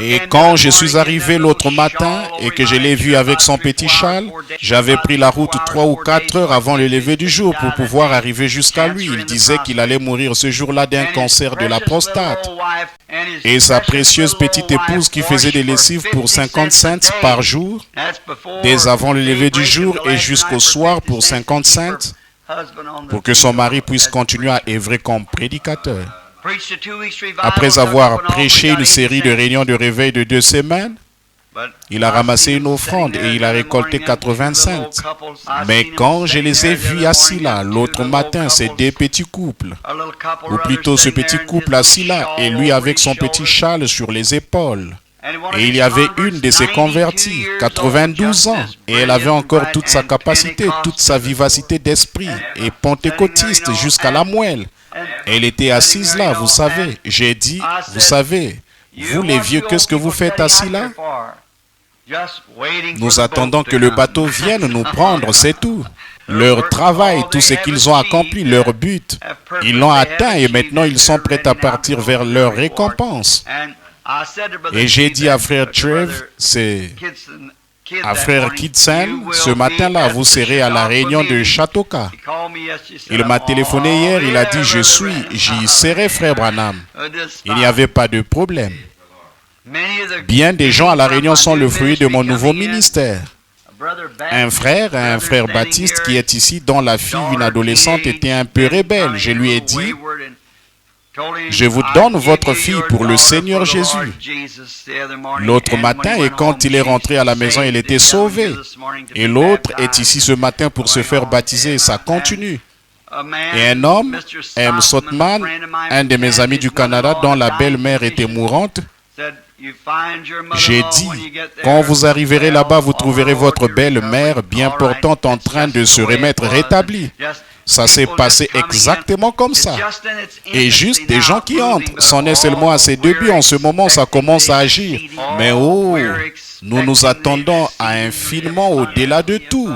Et quand je suis arrivé l'autre matin et que je l'ai vu avec son petit châle, j'avais pris la route 3 ou 4 heures avant le lever du jour pour pouvoir arriver jusqu'à lui. Il disait qu'il allait mourir ce jour-là d'un cancer de la prostate. Et sa précieuse petite épouse qui faisait des lessives pour 50 cents par jour, dès avant le lever du jour et jusqu'au soir pour 50 cents, pour que son mari puisse continuer à œuvrer comme prédicateur. Après avoir prêché une série de réunions de réveil de 2 semaines, il a ramassé une offrande et il a récolté 80 cents. Mais quand je les ai vus assis là, l'autre matin, ces 2 petits couples, ou plutôt ce petit couple assis là, et lui avec son petit châle sur les épaules. Et il y avait une de ses converties, 92 ans, et elle avait encore toute sa capacité, toute sa vivacité d'esprit, et pentecôtiste jusqu'à la moelle. Elle était assise là, vous savez. J'ai dit, vous savez, vous les vieux, qu'est-ce que vous faites assis là? Nous attendons que le bateau vienne nous prendre, c'est tout. Leur travail, tout ce qu'ils ont accompli, leur but, ils l'ont atteint et maintenant ils sont prêts à partir vers leur récompense. Et j'ai dit à frère Trev, à frère Kidson, ce matin-là, vous serez à la réunion de Châteauca. Il m'a téléphoné hier, il a dit, j'y serai, frère Branham. Il n'y avait pas de problème. Bien des gens à la réunion sont le fruit de mon nouveau ministère. Un frère Baptiste qui est ici, dont la fille, une adolescente, était un peu rebelle. Je lui ai dit, je vous donne votre fille pour le Seigneur Jésus. L'autre matin, et quand il est rentré à la maison, il était sauvé. Et l'autre est ici ce matin pour se faire baptiser, et ça continue. Et un homme, M. Sotman, un de mes amis du Canada, dont la belle-mère était mourante, j'ai dit, quand vous arriverez là-bas, vous trouverez votre belle-mère bien portante en train de se remettre rétablie. Ça s'est passé exactement comme ça. Et juste des gens qui entrent. C'en est seulement à ses débuts. En ce moment, ça commence à agir. Mais oh, nous nous attendons à infiniment au-delà de tout.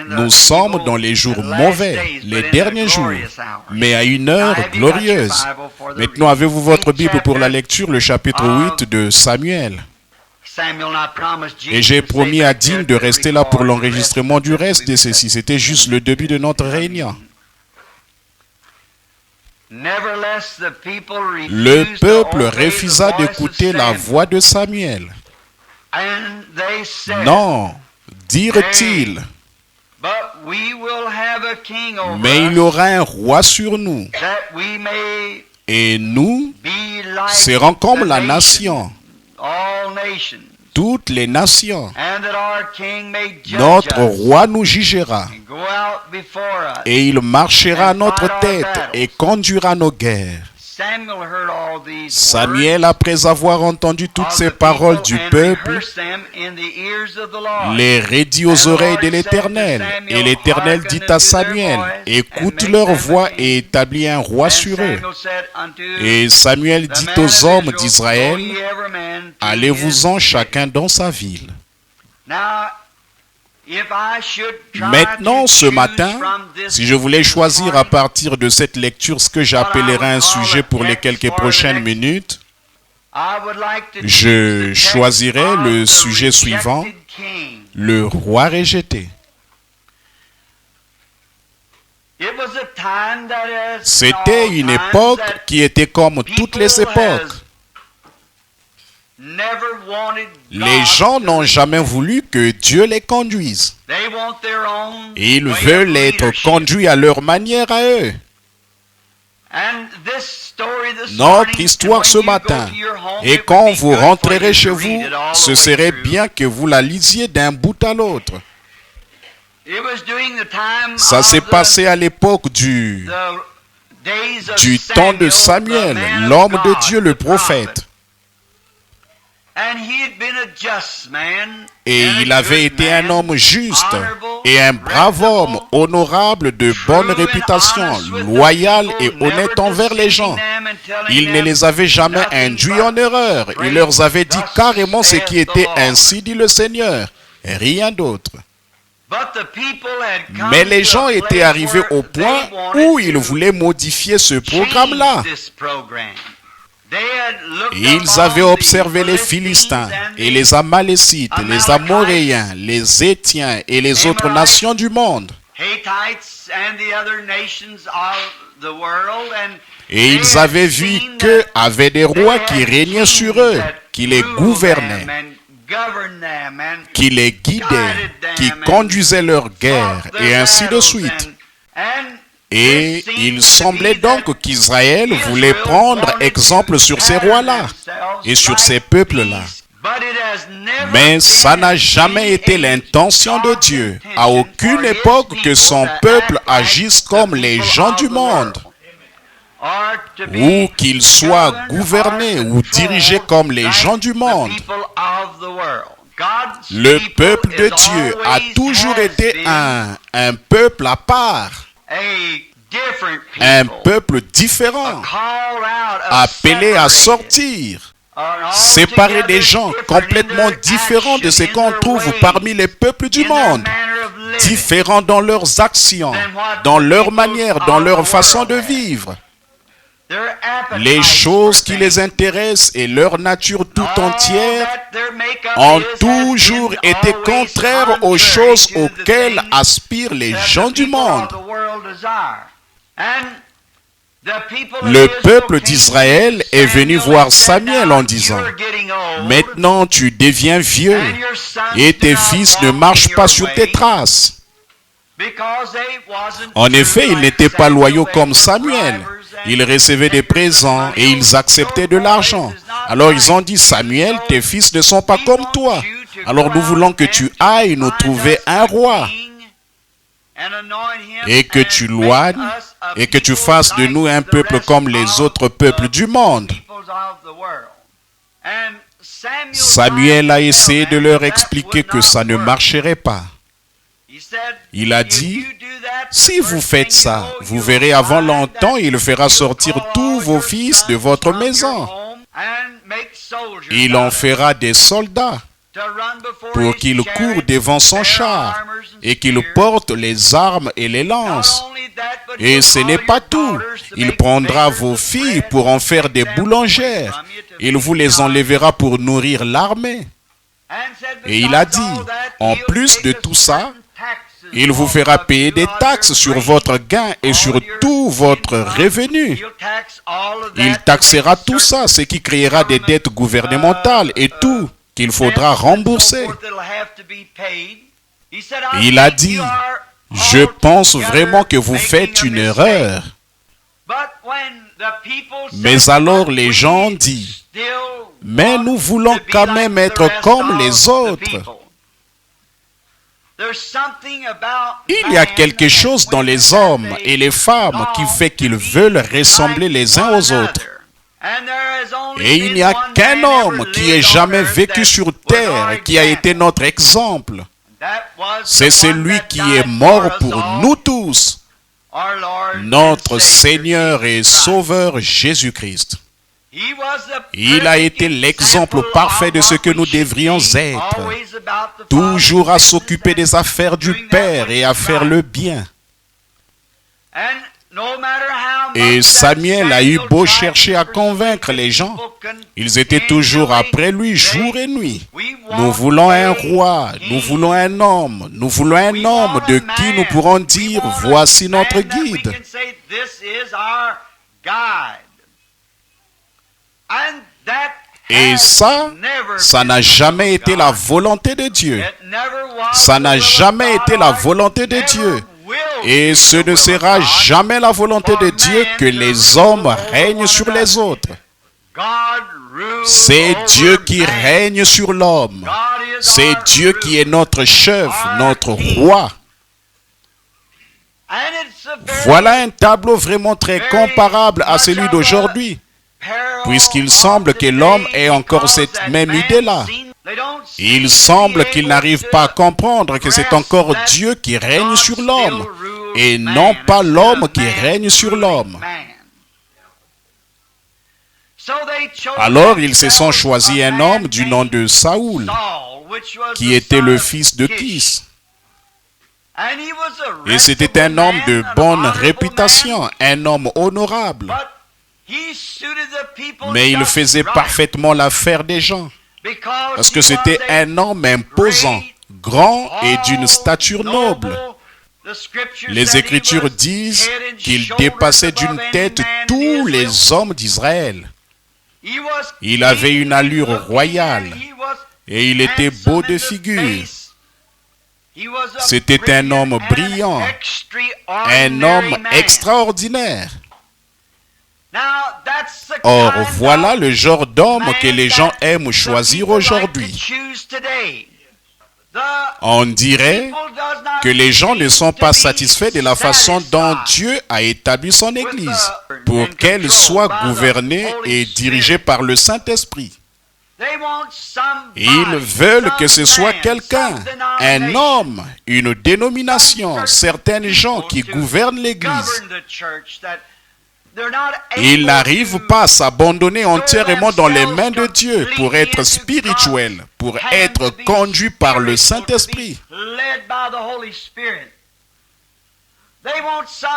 Nous sommes dans les jours mauvais, les derniers jours, mais à une heure glorieuse. Maintenant, avez-vous votre Bible pour la lecture, le chapitre 8 de Samuel? Et j'ai promis à Dean de rester là pour l'enregistrement du reste de ceci. C'était juste le début de notre réunion. Le peuple refusa d'écouter la voix de Samuel. Non, dirent-ils, mais il y aura un roi sur nous, et nous serons comme la nation. toutes les nations. and that our King may judge Notre us roi nous jugera, and go out before us. et il marchera à notre fight our tête battles. et conduira nos guerres. Samuel heard all these Samuel, après avoir entendu toutes words ces of the paroles people du and peuple, rehearsed them in the ears of the Lord. les redit aux oreilles de l'Éternel. Et l'Éternel dit à Samuel, écoute leur voix et établis un roi sur eux. Et Samuel dit aux hommes d'Israël, allez-vous-en chacun dans sa ville. Maintenant, ce matin, si je voulais choisir à partir de cette lecture ce que j'appellerais un sujet pour les quelques prochaines minutes, je choisirais le sujet suivant, le roi rejeté. C'était une époque qui était comme toutes les époques. Les gens n'ont jamais voulu que Dieu les conduise. Ils veulent être conduits à leur manière à eux. Notre histoire ce matin, et quand vous rentrerez chez vous, ce serait bien que vous la lisiez d'un bout à l'autre. Ça s'est passé à l'époque du temps de Samuel, l'homme de Dieu, le prophète. Et il avait été un homme juste et un brave homme, honorable, de bonne réputation, loyal et honnête envers les gens. Il ne les avait jamais induits en erreur. Il leur avait dit carrément ce qui était ainsi dit le Seigneur, et rien d'autre. Mais les gens étaient arrivés au point où ils voulaient modifier ce programme-là. Ils avaient observé les Philistins et les Amalécites, les Amoréens, les Étiens et les autres nations du monde. Et ils avaient vu qu'eux avaient des rois qui régnaient sur eux, qui les gouvernaient, qui les guidaient, qui conduisaient leurs guerres, et ainsi de suite. Et il semblait donc qu'Israël voulait prendre exemple sur ces rois-là et sur ces peuples-là. Mais ça n'a jamais été l'intention de Dieu, à aucune époque, que son peuple agisse comme les gens du monde, ou qu'il soit gouverné ou dirigé comme les gens du monde. Le peuple de Dieu a toujours été un peuple à part. Un peuple différent, appelé à sortir, séparé des gens complètement différents de ce qu'on trouve parmi les peuples du monde, différents dans leurs actions, dans leur manière, dans leur façon de vivre. Les choses qui les intéressent et leur nature tout entière ont toujours été contraires aux choses auxquelles aspirent les gens du monde. Le peuple d'Israël est venu voir Samuel en disant, « Maintenant tu deviens vieux et tes fils ne marchent pas sur tes traces. » En effet, ils n'étaient pas loyaux comme Samuel. Ils recevaient des présents et ils acceptaient de l'argent. Alors ils ont dit, « Samuel, tes fils ne sont pas comme toi. Alors nous voulons que tu ailles nous trouver un roi et que tu loignes et que tu fasses de nous un peuple comme les autres peuples du monde. » Samuel a essayé de leur expliquer que ça ne marcherait pas. Il a dit, si vous faites ça, vous verrez avant longtemps, il fera sortir tous vos fils de votre maison. Il en fera des soldats pour qu'ils courent devant son char et qu'ils portent les armes et les lances. Et ce n'est pas tout. Il prendra vos filles pour en faire des boulangères. Il vous les enlèvera pour nourrir l'armée. Et il a dit, en plus de tout ça, il vous fera payer des taxes sur votre gain et sur tout votre revenu. Il taxera tout ça, ce qui créera des dettes gouvernementales et tout qu'il faudra rembourser. Il a dit, je pense vraiment que vous faites une erreur. Mais alors les gens ont dit, Mais nous voulons quand même être comme les autres. Il y a quelque chose dans les hommes et les femmes qui fait qu'ils veulent ressembler les uns aux autres. Et il n'y a qu'un homme qui ait jamais vécu sur terre qui a été notre exemple. C'est celui qui est mort pour nous tous, notre Seigneur et Sauveur Jésus-Christ. Il a été l'exemple parfait de ce que nous devrions être, toujours à s'occuper des affaires du Père et à faire le bien. Et Samuel a eu beau chercher à convaincre les gens, ils étaient toujours après lui jour et nuit. Nous voulons un roi, nous voulons un homme, nous voulons un homme de qui nous pourrons dire, voici notre guide. Et ça n'a jamais été la volonté de Dieu. Ça n'a jamais été la volonté de Dieu. Et ce ne sera jamais la volonté de Dieu que les hommes règnent sur les autres. C'est Dieu qui règne sur l'homme. C'est Dieu qui est notre chef, notre roi. Voilà un tableau vraiment très comparable à celui d'aujourd'hui, puisqu'il semble que l'homme ait encore cette même idée-là. Il semble qu'il n'arrive pas à comprendre que c'est encore Dieu qui règne sur l'homme, et non pas l'homme qui règne sur l'homme. Alors ils se sont choisis un homme du nom de Saoul, qui était le fils de Kis. Et c'était un homme de bonne réputation, un homme honorable. Mais il faisait parfaitement l'affaire des gens, parce que c'était un homme imposant, grand et d'une stature noble. Les Écritures disent qu'il dépassait d'une tête tous les hommes d'Israël. Il avait une allure royale et il était beau de figure. C'était un homme brillant, un homme extraordinaire. Or, voilà le genre d'homme que les gens aiment choisir aujourd'hui. On dirait que les gens ne sont pas satisfaits de la façon dont Dieu a établi son Église, pour qu'elle soit gouvernée et dirigée par le Saint-Esprit. Ils veulent que ce soit quelqu'un, un homme, une dénomination, certaines gens qui gouvernent l'Église. Ils n'arrivent pas à s'abandonner entièrement dans les mains de Dieu pour être spirituels, pour être conduits par le Saint-Esprit.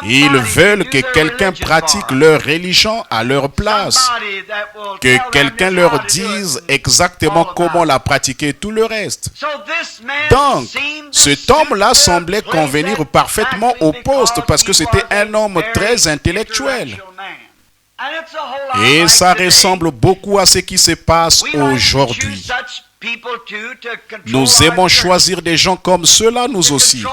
Ils veulent que quelqu'un pratique leur religion à leur place, que quelqu'un leur dise exactement comment la pratiquer, tout le reste. Donc, cet homme-là semblait convenir parfaitement au poste parce que c'était un homme très intellectuel. Et ça ressemble beaucoup à ce qui se passe aujourd'hui. Nous aimons choisir des gens comme ceux-là, nous aussi,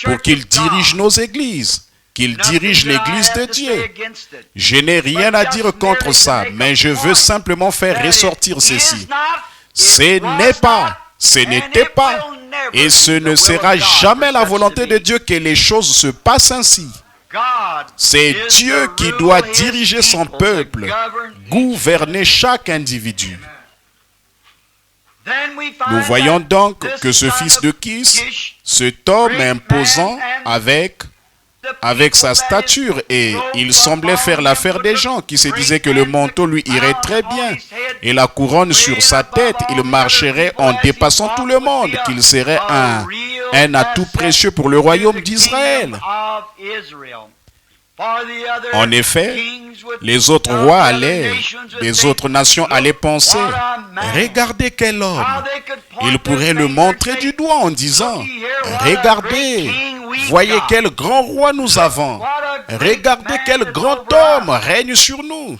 pour qu'ils dirigent nos églises, qu'ils dirigent l'église de Dieu. Je n'ai rien à dire contre ça, mais je veux simplement faire ressortir ceci. Ce n'est pas, ce n'était pas, et ce ne sera jamais la volonté de Dieu que les choses se passent ainsi. C'est Dieu qui doit diriger son peuple, gouverner chaque individu. Nous voyons donc que ce fils de Kis, cet homme imposant avec sa stature, et il semblait faire l'affaire des gens qui se disaient que le manteau lui irait très bien et la couronne sur sa tête, il marcherait en dépassant tout le monde, qu'il serait un atout précieux pour le royaume d'Israël. En effet, les autres rois les autres nations allaient penser, regardez quel homme. Ils pourraient le montrer du doigt en disant, regardez, voyez quel grand roi nous avons. Regardez quel grand homme règne sur nous.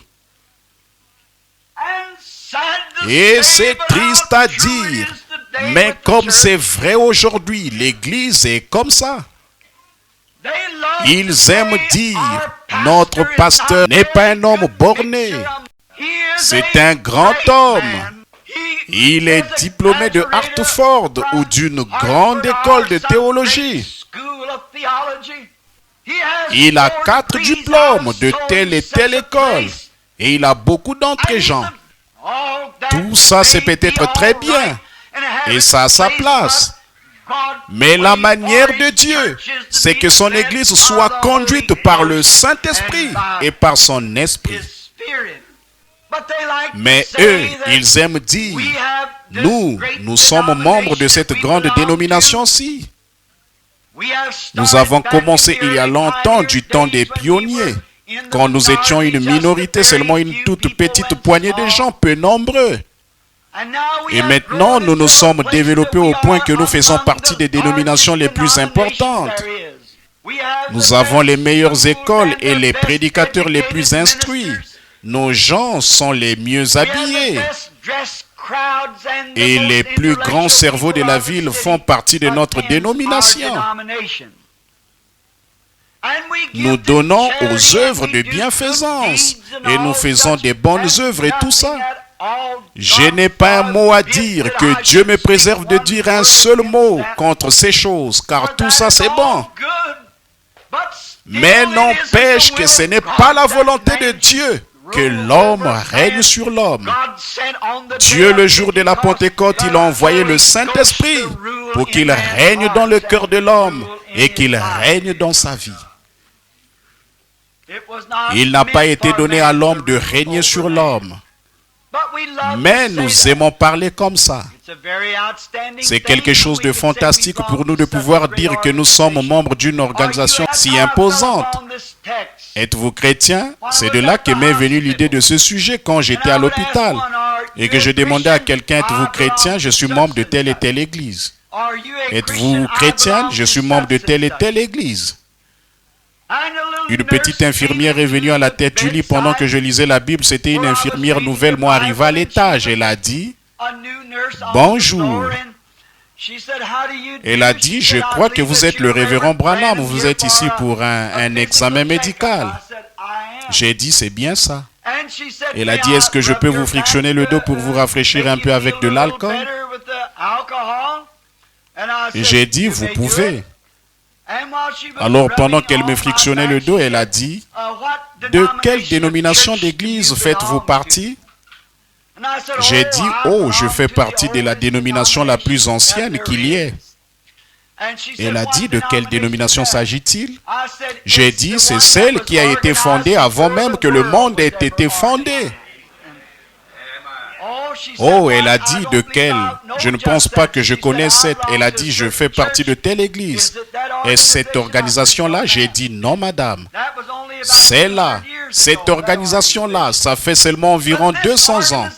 Et c'est triste à dire, mais comme c'est vrai aujourd'hui, l'Église est comme ça. Ils aiment dire, notre pasteur n'est pas un homme borné. C'est un grand homme. Il est diplômé de Hartford ou d'une grande école de théologie. Il a 4 diplômes de telle et telle école. Et il a beaucoup d'entre-gens. Tout ça, c'est peut-être très bien. Et ça a sa place. Mais la manière de Dieu, c'est que son Église soit conduite par le Saint-Esprit et par son Esprit. Mais eux, ils aiment dire, nous sommes membres de cette grande dénomination-ci. Nous avons commencé il y a longtemps, du temps des pionniers, quand nous étions une minorité, seulement une toute petite poignée de gens, peu nombreux. Et maintenant, nous nous sommes développés au point que nous faisons partie des dénominations les plus importantes. Nous avons les meilleures écoles et les prédicateurs les plus instruits. Nos gens sont les mieux habillés. Et les plus grands cerveaux de la ville font partie de notre dénomination. Nous donnons aux œuvres de bienfaisance et nous faisons des bonnes œuvres et tout ça. Je n'ai pas un mot à dire, que Dieu me préserve de dire un seul mot contre ces choses, car tout ça c'est bon. Mais n'empêche que ce n'est pas la volonté de Dieu que l'homme règne sur l'homme. Dieu, le jour de la Pentecôte, il a envoyé le Saint-Esprit pour qu'il règne dans le cœur de l'homme et qu'il règne dans sa vie. Il n'a pas été donné à l'homme de régner sur l'homme. Mais nous aimons parler comme ça. C'est quelque chose de fantastique pour nous de pouvoir dire que nous sommes membres d'une organisation si imposante. Êtes-vous chrétien? C'est de là qu'est m'est venue l'idée de ce sujet quand j'étais à l'hôpital et que je demandais à quelqu'un, êtes-vous chrétien? Je suis membre de telle et telle église. Êtes-vous chrétienne? Je suis membre de telle et telle église. Une petite infirmière est venue à la tête du lit pendant que je lisais la Bible. C'était une infirmière nouvellement arrivée à l'étage. Elle a dit, bonjour. Elle a dit, je crois que vous êtes le révérend Branham. Vous êtes ici pour un examen médical. J'ai dit, c'est bien ça. Elle a dit, est-ce que je peux vous frictionner le dos pour vous rafraîchir un peu avec de l'alcool? J'ai dit, vous pouvez. Alors, pendant qu'elle me frictionnait le dos, elle a dit, de quelle dénomination d'église faites-vous partie? J'ai dit, oh, je fais partie de la dénomination la plus ancienne qu'il y ait. Elle a dit, de quelle dénomination s'agit-il? J'ai dit, c'est celle qui a été fondée avant même que le monde ait été fondé. Oh, elle a dit, de quelle? Je ne pense pas que je connais cette. Elle a dit, je fais partie de telle église. Et cette organisation-là? J'ai dit, non, madame. C'est là. Cette organisation-là, ça fait seulement environ 200 ans.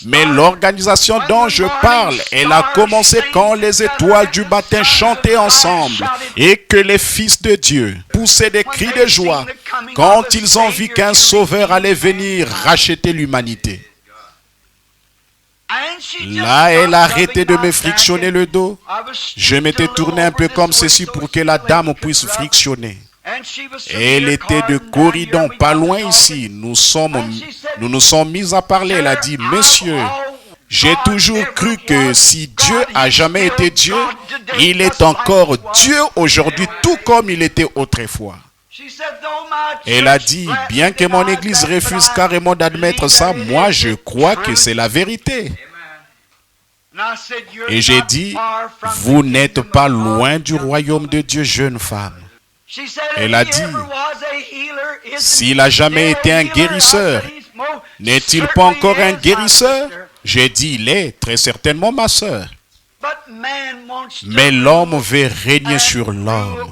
Mais l'organisation dont je parle, elle a commencé quand les étoiles du matin chantaient ensemble et que les fils de Dieu poussaient des cris de joie quand ils ont vu qu'un sauveur allait venir racheter l'humanité. Là, elle a arrêté de me frictionner le dos. Je m'étais tourné un peu comme ceci pour que la dame puisse frictionner. Elle était de Corridon, pas loin ici. Nous nous sommes mis à parler. Elle a dit, monsieur, j'ai toujours cru que si Dieu a jamais été Dieu, il est encore Dieu aujourd'hui, tout comme il était autrefois. Elle a dit, bien que mon église refuse carrément d'admettre ça, moi je crois que c'est la vérité. Et j'ai dit, vous n'êtes pas loin du royaume de Dieu, jeune femme. Elle a dit, s'il a jamais été un guérisseur, n'est-il pas encore un guérisseur? J'ai dit, il est très certainement ma sœur. Mais l'homme veut régner sur l'homme.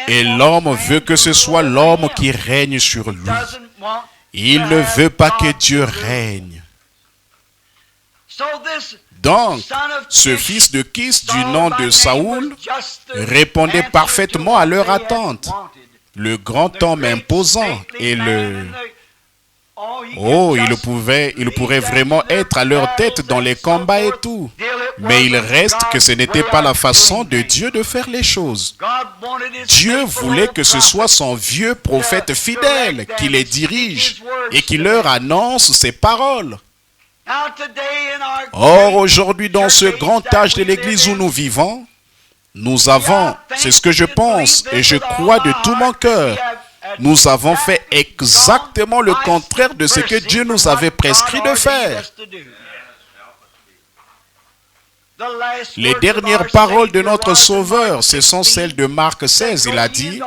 Et l'homme veut que ce soit l'homme qui règne sur lui. Il ne veut pas que Dieu règne. Donc, ce fils de Kis du nom de Saoul répondait parfaitement à leur attente. Le grand homme imposant et oh, il pourrait vraiment être à leur tête dans les combats et tout. Mais il reste que ce n'était pas la façon de Dieu de faire les choses. Dieu voulait que ce soit son vieux prophète fidèle qui les dirige et qui leur annonce ses paroles. Or, aujourd'hui, dans ce grand âge de l'Église où nous vivons, nous avons, c'est ce que je pense et je crois de tout mon cœur, nous avons fait exactement le contraire de ce que Dieu nous avait prescrit de faire. Les dernières paroles de notre Sauveur, ce sont celles de Marc 16. Il a dit,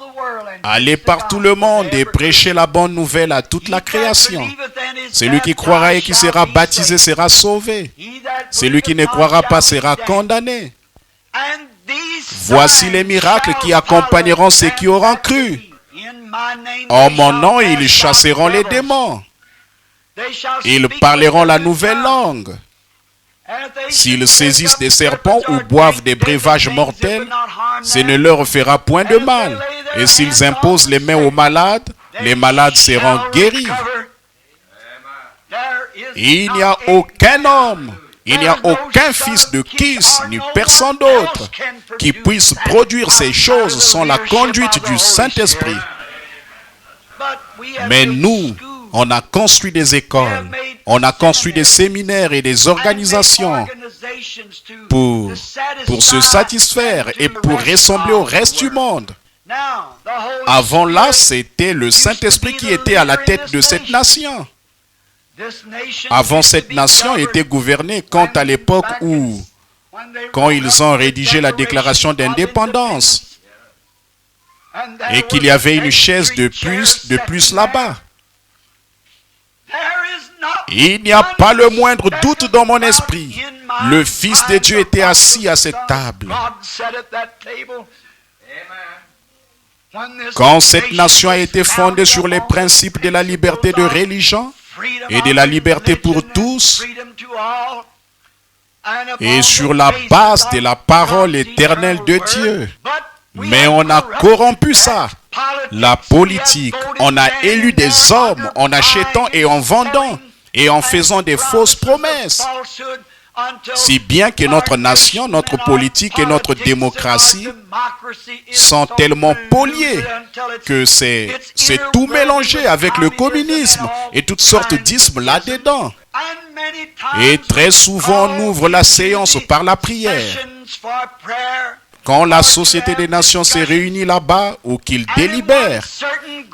« Allez par tout le monde et prêchez la bonne nouvelle à toute la création. Celui qui croira et qui sera baptisé sera sauvé. Celui qui ne croira pas sera condamné. Voici les miracles qui accompagneront ceux qui auront cru. En mon nom, ils chasseront les démons. Ils parleront la nouvelle langue. S'ils saisissent des serpents ou boivent des breuvages mortels, ce ne leur fera point de mal. Et s'ils imposent les mains aux malades, les malades seront guéris. Il n'y a aucun homme, il n'y a aucun fils de Kis, ni personne d'autre, qui puisse produire ces choses sans la conduite du Saint-Esprit. Mais nous, on a construit des écoles, on a construit des séminaires et des organisations pour se satisfaire et pour ressembler au reste du monde. Avant là, c'était le Saint-Esprit qui était à la tête de cette nation. Avant, cette nation était gouvernée quant à l'époque où, quand ils ont rédigé la déclaration d'indépendance, et qu'il y avait une chaise de plus là-bas. Il n'y a pas le moindre doute dans mon esprit. Le Fils de Dieu était assis à cette table. Quand cette nation a été fondée sur les principes de la liberté de religion et de la liberté pour tous, et sur la base de la parole éternelle de Dieu, mais on a corrompu ça. La politique, on a élu des hommes en achetant et en vendant et en faisant des fausses promesses. Si bien que notre nation, notre politique et notre démocratie sont tellement poliées que c'est tout mélangé avec le communisme et toutes sortes d'ismes là-dedans. Et très souvent, on ouvre la séance par la prière. Quand la Société des Nations s'est réunie là-bas ou qu'ils délibèrent,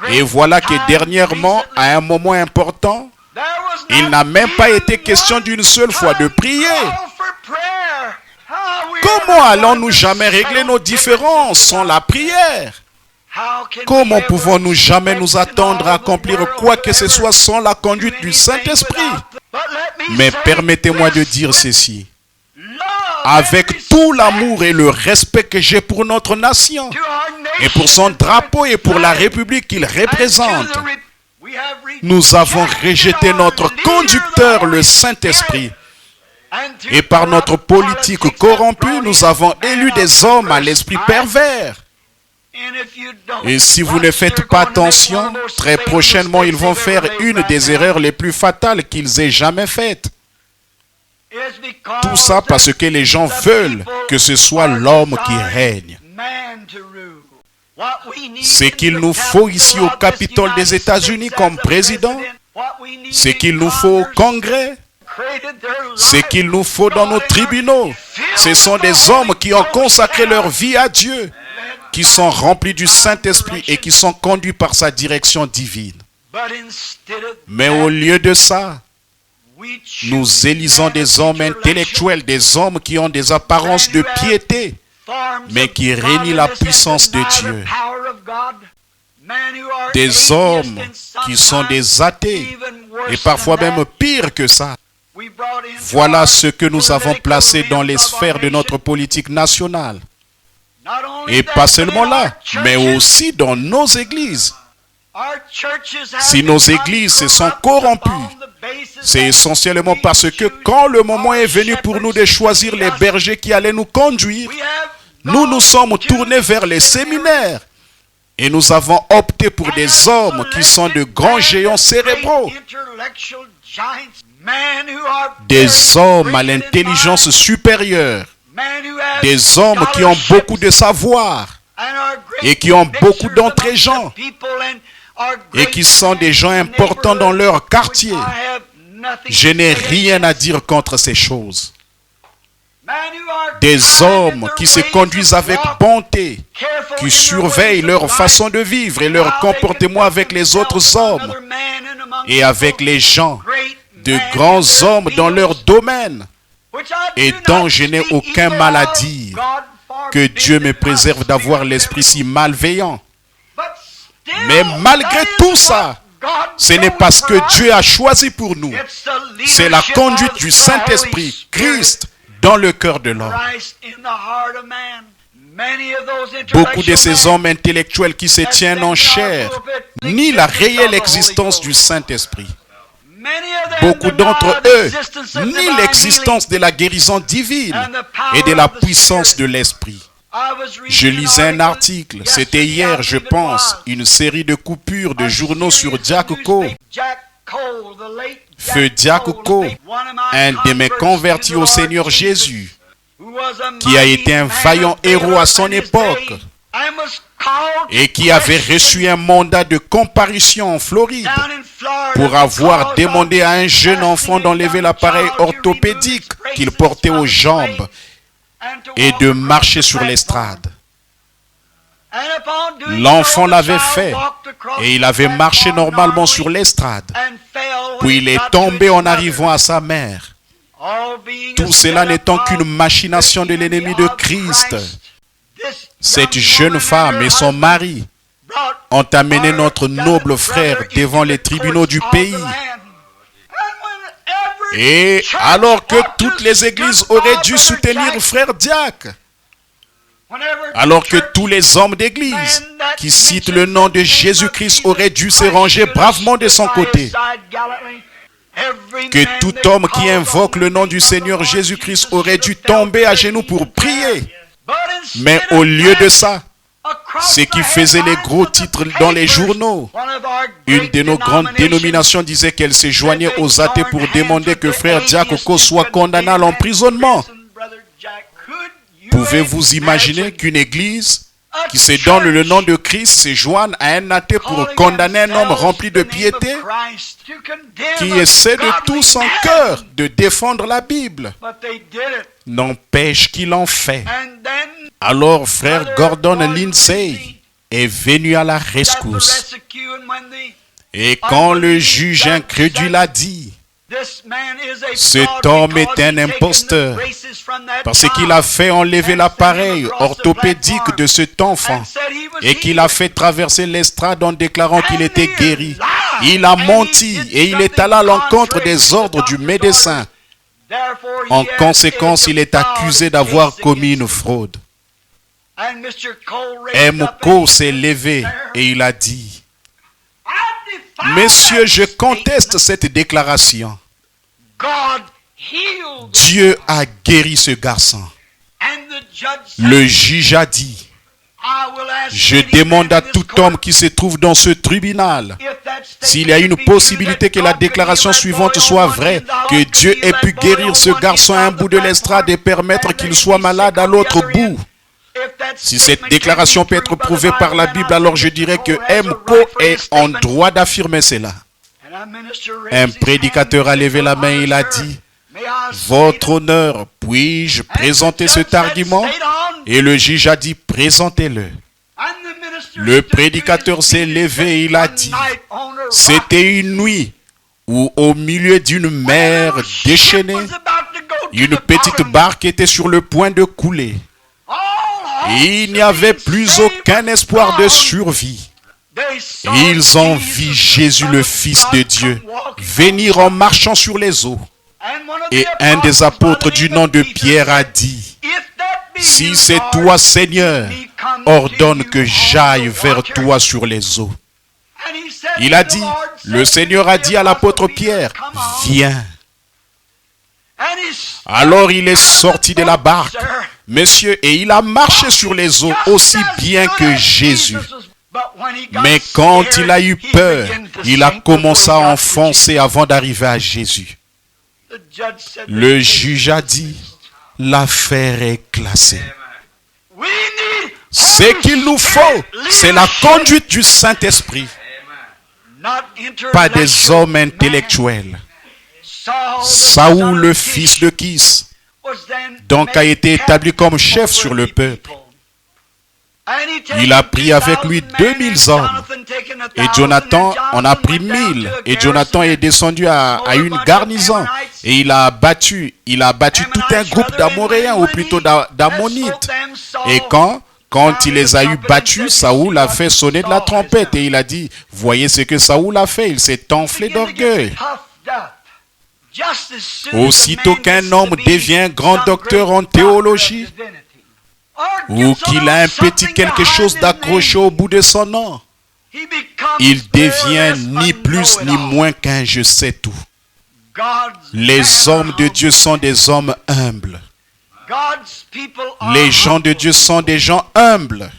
et voilà que dernièrement, à un moment important, il n'a même pas été question d'une seule fois de prier. Comment allons-nous jamais régler nos différends sans la prière? Comment pouvons-nous jamais nous attendre à accomplir quoi que ce soit sans la conduite du Saint-Esprit? Mais permettez-moi de dire ceci. Avec tout l'amour et le respect que j'ai pour notre nation, et pour son drapeau et pour la République qu'il représente, nous avons rejeté notre conducteur, le Saint-Esprit. Et par notre politique corrompue, nous avons élu des hommes à l'esprit pervers. Et si vous ne faites pas attention, très prochainement, ils vont faire une des erreurs les plus fatales qu'ils aient jamais faites. Tout ça parce que les gens veulent que ce soit l'homme qui règne. Ce qu'il nous faut ici au Capitole des États-Unis comme président, ce qu'il nous faut au Congrès, ce qu'il nous faut dans nos tribunaux, ce sont des hommes qui ont consacré leur vie à Dieu, qui sont remplis du Saint-Esprit et qui sont conduits par sa direction divine. Mais au lieu de ça, nous élisons des hommes intellectuels, des hommes qui ont des apparences de piété, mais qui renient la puissance de Dieu. Des hommes qui sont des athées, et parfois même pire que ça. Voilà ce que nous avons placé dans les sphères de notre politique nationale. Et pas seulement là, mais aussi dans nos églises. Si nos églises se sont corrompues, c'est essentiellement parce que quand le moment est venu pour nous de choisir les bergers qui allaient nous conduire, nous nous sommes tournés vers les séminaires Et nous avons opté pour des hommes qui sont de grands géants cérébraux. Des hommes à l'intelligence supérieure. Des hommes qui ont beaucoup de savoir et qui ont beaucoup d'entre-gens et qui sont des gens importants dans leur quartier. Je n'ai rien à dire contre ces choses. Des hommes qui se conduisent avec bonté, qui surveillent leur façon de vivre et leur comportement avec les autres hommes et avec les gens, de grands hommes dans leur domaine, et dont je n'ai aucun mal à dire. Que Dieu me préserve d'avoir l'esprit si malveillant. Mais malgré tout ça, ce n'est pas ce que Dieu a choisi pour nous. C'est la conduite du Saint-Esprit, Christ, dans le cœur de l'homme. Beaucoup de ces hommes intellectuels qui se tiennent en chair nient la réelle existence du Saint-Esprit. Beaucoup d'entre eux nient l'existence de la guérison divine et de la puissance de l'Esprit. Je lisais un article, c'était hier je pense, une série de coupures de journaux sur Jack Coe. Feu Jack Coe, un de mes convertis au Seigneur Jésus, qui a été un vaillant héros à son époque et qui avait reçu un mandat de comparution en Floride pour avoir demandé à un jeune enfant d'enlever l'appareil orthopédique qu'il portait aux jambes et de marcher sur l'estrade. L'enfant l'avait fait et il avait marché normalement sur l'estrade. Puis il est tombé en arrivant à sa mère. Tout cela n'étant qu'une machination de l'ennemi de Christ. Cette jeune femme et son mari ont amené notre noble frère devant les tribunaux du pays. Et alors que toutes les églises auraient dû soutenir frère Diac, alors que tous les hommes d'église qui citent le nom de Jésus-Christ auraient dû se ranger bravement de son côté, que tout homme qui invoque le nom du Seigneur Jésus-Christ aurait dû tomber à genoux pour prier. Mais au lieu de ça, ce qui faisait les gros titres dans les journaux, une de nos grandes dénominations disait qu'elle se joignait aux athées pour demander que frère Jack Coe soit condamné à l'emprisonnement. Pouvez-vous imaginer qu'une église qui se donne le nom de Christ se joigne à un athée pour condamner un homme rempli de piété, qui essaie de tout son cœur de défendre la Bible? N'empêche qu'il en fait. Alors frère Gordon Lindsay est venu à la rescousse. Et quand le juge incrédule a dit, cet homme est un imposteur parce qu'il a fait enlever l'appareil orthopédique de cet enfant et qu'il a fait traverser l'estrade en déclarant qu'il était guéri. Il a menti et il est allé à l'encontre des ordres du médecin. En conséquence, il est accusé d'avoir commis une fraude. M. Coe s'est levé et il a dit, messieurs, je conteste cette déclaration. Dieu a guéri ce garçon. Le juge a dit, je demande à tout homme qui se trouve dans ce tribunal, s'il y a une possibilité que la déclaration suivante soit vraie, que Dieu ait pu guérir ce garçon à un bout de l'estrade et permettre qu'il soit malade à l'autre bout. Si cette déclaration peut être prouvée par la Bible, alors je dirais que M. Coe est en droit d'affirmer cela. Un prédicateur a levé la main et il a dit, votre honneur, puis-je présenter cet argument? Et le juge a dit, présentez-le. Le prédicateur s'est levé et il a dit, c'était une nuit où au milieu d'une mer déchaînée, une petite barque était sur le point de couler. Il n'y avait plus aucun espoir de survie. Ils ont vu Jésus le Fils de Dieu venir en marchant sur les eaux. Et un des apôtres du nom de Pierre a dit, si c'est toi Seigneur, ordonne que j'aille vers toi sur les eaux. Il a dit, le Seigneur a dit à l'apôtre Pierre, viens. Alors il est sorti de la barque, messieurs, et il a marché sur les eaux aussi bien que Jésus. Mais quand il a eu peur, il a commencé à enfoncer avant d'arriver à Jésus. Le juge a dit, l'affaire est classée. Ce qu'il nous faut, c'est la conduite du Saint-Esprit, pas des hommes intellectuels. Saoul, le fils de Kis, donc a été établi comme chef sur le peuple. Il a pris avec lui 2000 hommes. Et Jonathan en a pris 1000. Et Jonathan est descendu à une garnison. Et il a battu tout un groupe d'Amoréens, ou plutôt d'Ammonites. Et quand il les a eu battus, Saoul a fait sonner de la trompette. Et il a dit, voyez ce que Saoul a fait. Il s'est enflé d'orgueil. Aussitôt qu'un homme devient grand docteur en théologie, ou qu'il a un petit quelque chose d'accroché au bout de son nom, il devient ni plus ni moins qu'un je sais tout. Les hommes de Dieu sont des hommes humbles. Les gens de Dieu sont des gens humbles.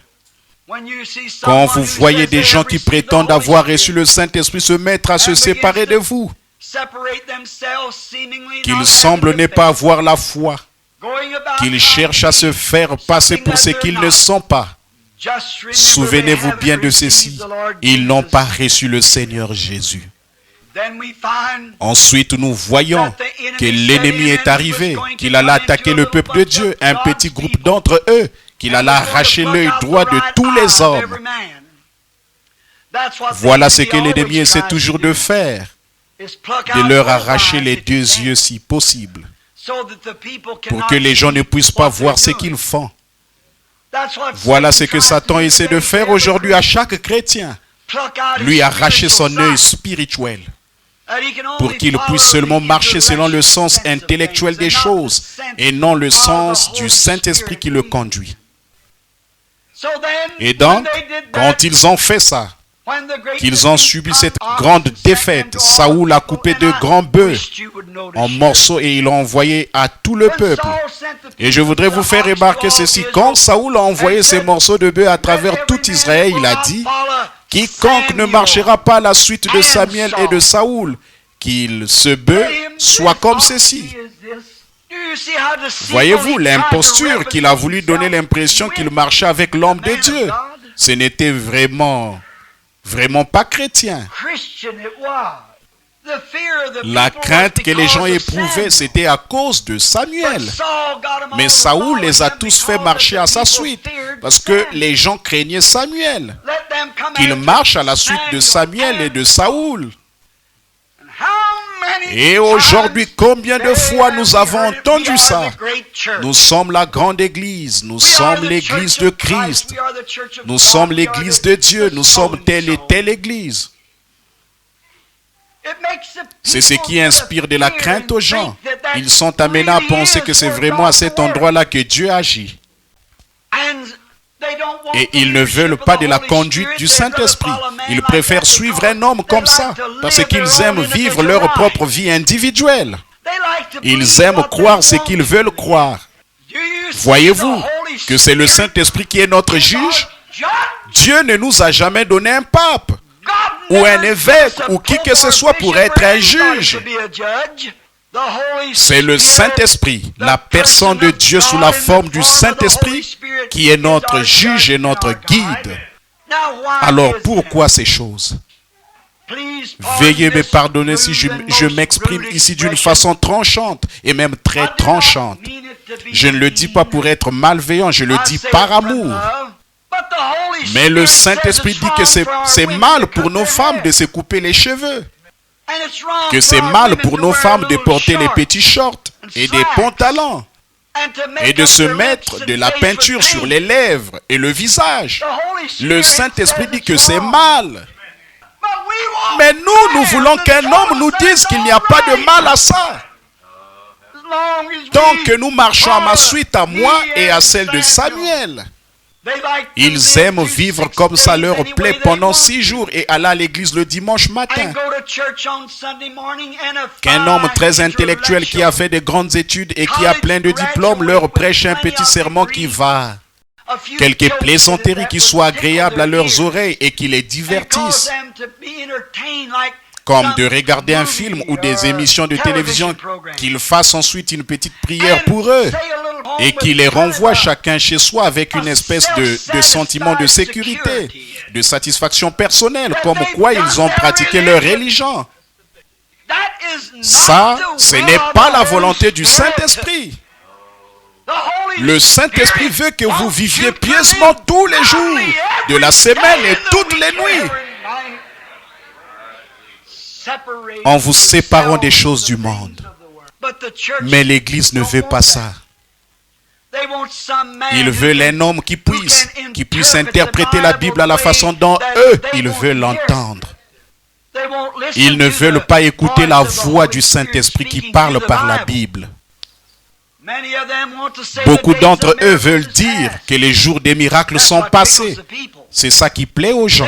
Quand vous voyez des gens qui prétendent avoir reçu le Saint-Esprit se mettre à se séparer de vous, qu'ils semblent ne pas avoir la foi, qu'ils cherchent à se faire passer pour ce qu'ils ne sont pas, souvenez-vous bien de ceci, ils n'ont pas reçu le Seigneur Jésus. Ensuite, nous voyons que l'ennemi est arrivé, qu'il allait attaquer le peuple de Dieu, un petit groupe d'entre eux, qu'il allait arracher l'œil droit de tous les hommes. Voilà ce que l'ennemi essaie toujours de faire, de leur arracher les deux yeux si possible, pour que les gens ne puissent pas voir ce qu'ils font. Voilà ce que Satan essaie de faire aujourd'hui à chaque chrétien, lui arracher son œil spirituel, pour qu'il puisse seulement marcher selon le sens intellectuel des choses et non le sens du Saint-Esprit qui le conduit. Et donc, quand ils ont fait ça, qu'ils ont subi cette grande défaite, Saoul a coupé de grands bœufs en morceaux et il l'a envoyé à tout le peuple. Et je voudrais vous faire remarquer ceci. Quand Saoul a envoyé ces morceaux de bœufs à travers tout Israël, il a dit, quiconque ne marchera pas à la suite de Samuel et de Saoul, qu'il ce bœuf soit comme ceci. Voyez-vous l'imposture qu'il a voulu donner l'impression qu'il marchait avec l'homme de Dieu. Ce n'était vraiment pas chrétien. La crainte que les gens éprouvaient, c'était à cause de Samuel. Mais Saoul les a tous fait marcher à sa suite, parce que les gens craignaient Samuel. Qu'ils marchent à la suite de Samuel et de Saoul. Et aujourd'hui, combien de fois nous avons entendu ça? Nous sommes la grande église, nous sommes l'église de Christ, nous sommes l'église de Dieu, nous sommes telle et telle église. C'est ce qui inspire de la crainte aux gens. Ils sont amenés à penser que c'est vraiment à cet endroit-là que Dieu agit. Et ils ne veulent pas de la conduite du Saint-Esprit. Ils préfèrent suivre un homme comme ça, parce qu'ils aiment vivre leur propre vie individuelle. Ils aiment croire ce qu'ils veulent croire. Voyez-vous que c'est le Saint-Esprit qui est notre juge? Dieu ne nous a jamais donné un pape, ou un évêque, ou qui que ce soit pour être un juge. C'est le Saint-Esprit, la personne de Dieu sous la forme du Saint-Esprit, qui est notre juge et notre guide. Alors pourquoi ces choses? Veuillez me pardonner si je m'exprime ici d'une façon tranchante, et même très tranchante. Je ne le dis pas pour être malveillant, je le dis par amour. Mais le Saint-Esprit dit que c'est mal pour nos femmes de se couper les cheveux. Que c'est mal pour nos femmes de porter les petits shorts et des pantalons et de se mettre de la peinture sur les lèvres et le visage. Le Saint-Esprit dit que c'est mal. Mais nous voulons qu'un homme nous dise qu'il n'y a pas de mal à ça. Tant que nous marchons à ma suite, à moi et à celle de Samuel. Ils aiment vivre comme ça leur plaît pendant 6 jours et aller à l'église le dimanche matin. Qu'un homme très intellectuel qui a fait de grandes études et qui a plein de diplômes leur prêche un petit sermon qui va. quelques plaisanteries qui soient agréables à leurs oreilles et qui les divertissent, comme de regarder un film ou des émissions de télévision, qu'ils fassent ensuite une petite prière pour eux et qu'ils les renvoient chacun chez soi avec une espèce de sentiment de sécurité, de satisfaction personnelle, comme quoi ils ont pratiqué leur religion. Ça, ce n'est pas la volonté du Saint-Esprit. Le Saint-Esprit veut que vous viviez pieusement tous les jours de la semaine et toutes les nuits, en vous séparant des choses du monde. Mais l'Église ne veut pas ça. Ils veulent un homme qui puisse interpréter la Bible à la façon dont eux, ils veulent l'entendre. Ils ne veulent pas écouter la voix du Saint-Esprit qui parle par la Bible. Beaucoup d'entre eux veulent dire que les jours des miracles sont passés. C'est ça qui plaît aux gens.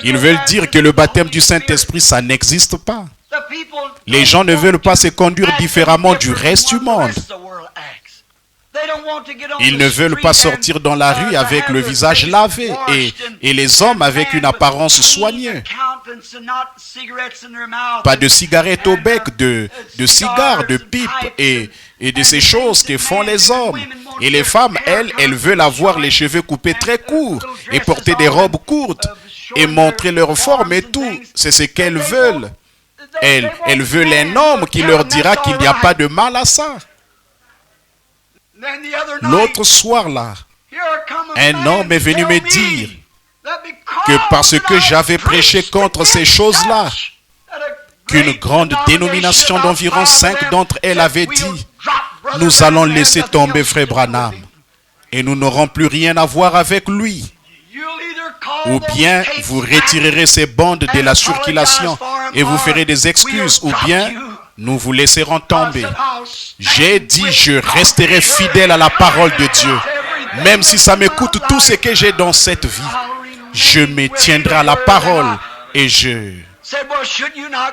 Ils veulent dire que le baptême du Saint-Esprit, ça n'existe pas. Les gens ne veulent pas se conduire différemment du reste du monde. Ils ne veulent pas sortir dans la rue avec le visage lavé et les hommes avec une apparence soignée. Pas de cigarettes au bec, de cigares, de pipes et de ces choses que font les hommes. Et les femmes, elles veulent avoir les cheveux coupés très courts et porter des robes courtes et montrer leur forme et tout. C'est ce qu'elles veulent. Elles veulent un homme qui leur dira qu'il n'y a pas de mal à ça. L'autre soir là, un homme est venu me dire que parce que j'avais prêché contre ces choses-là, qu'une grande dénomination d'environ 5 d'entre elles avait dit « Nous allons laisser tomber Frère Branham et nous n'aurons plus rien à voir avec lui. Ou bien vous retirerez ces bandes de la circulation et vous ferez des excuses, ou bien nous vous laisserons tomber. » J'ai dit, je resterai fidèle à la parole de Dieu. Même si ça me coûte tout ce que j'ai dans cette vie, je me tiendrai à la parole et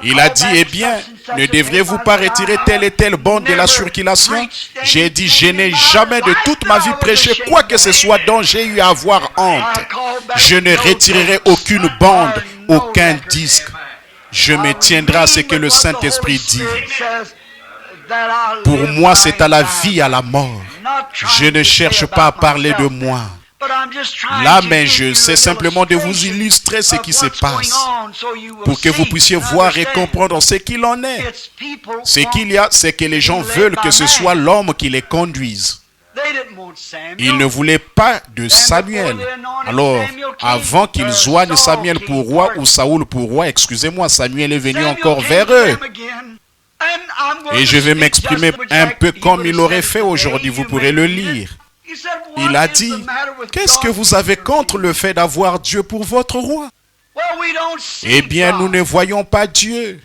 Il a dit, eh bien, ne devriez-vous pas retirer telle et telle bande de la circulation? J'ai dit, je n'ai jamais de toute ma vie prêché quoi que ce soit dont j'ai eu à avoir honte. Je ne retirerai aucune bande, aucun disque. Je me tiendrai à ce que le Saint-Esprit dit. Pour moi, c'est à la vie, à la mort. Je ne cherche pas à parler de moi. Là, mais je sais simplement de vous illustrer ce qui se passe pour que vous puissiez voir et comprendre ce qu'il en est. Ce qu'il y a, c'est que les gens veulent que ce soit l'homme qui les conduise. Ils ne voulaient pas de Samuel. Alors, avant qu'ils joignent Samuel pour roi ou Saoul pour roi, excusez-moi, Samuel est venu encore vers eux. Et je vais m'exprimer un peu comme il aurait fait aujourd'hui, vous pourrez le lire. Il a dit, qu'est-ce que vous avez contre le fait d'avoir Dieu pour votre roi? Eh bien, nous ne voyons pas Dieu.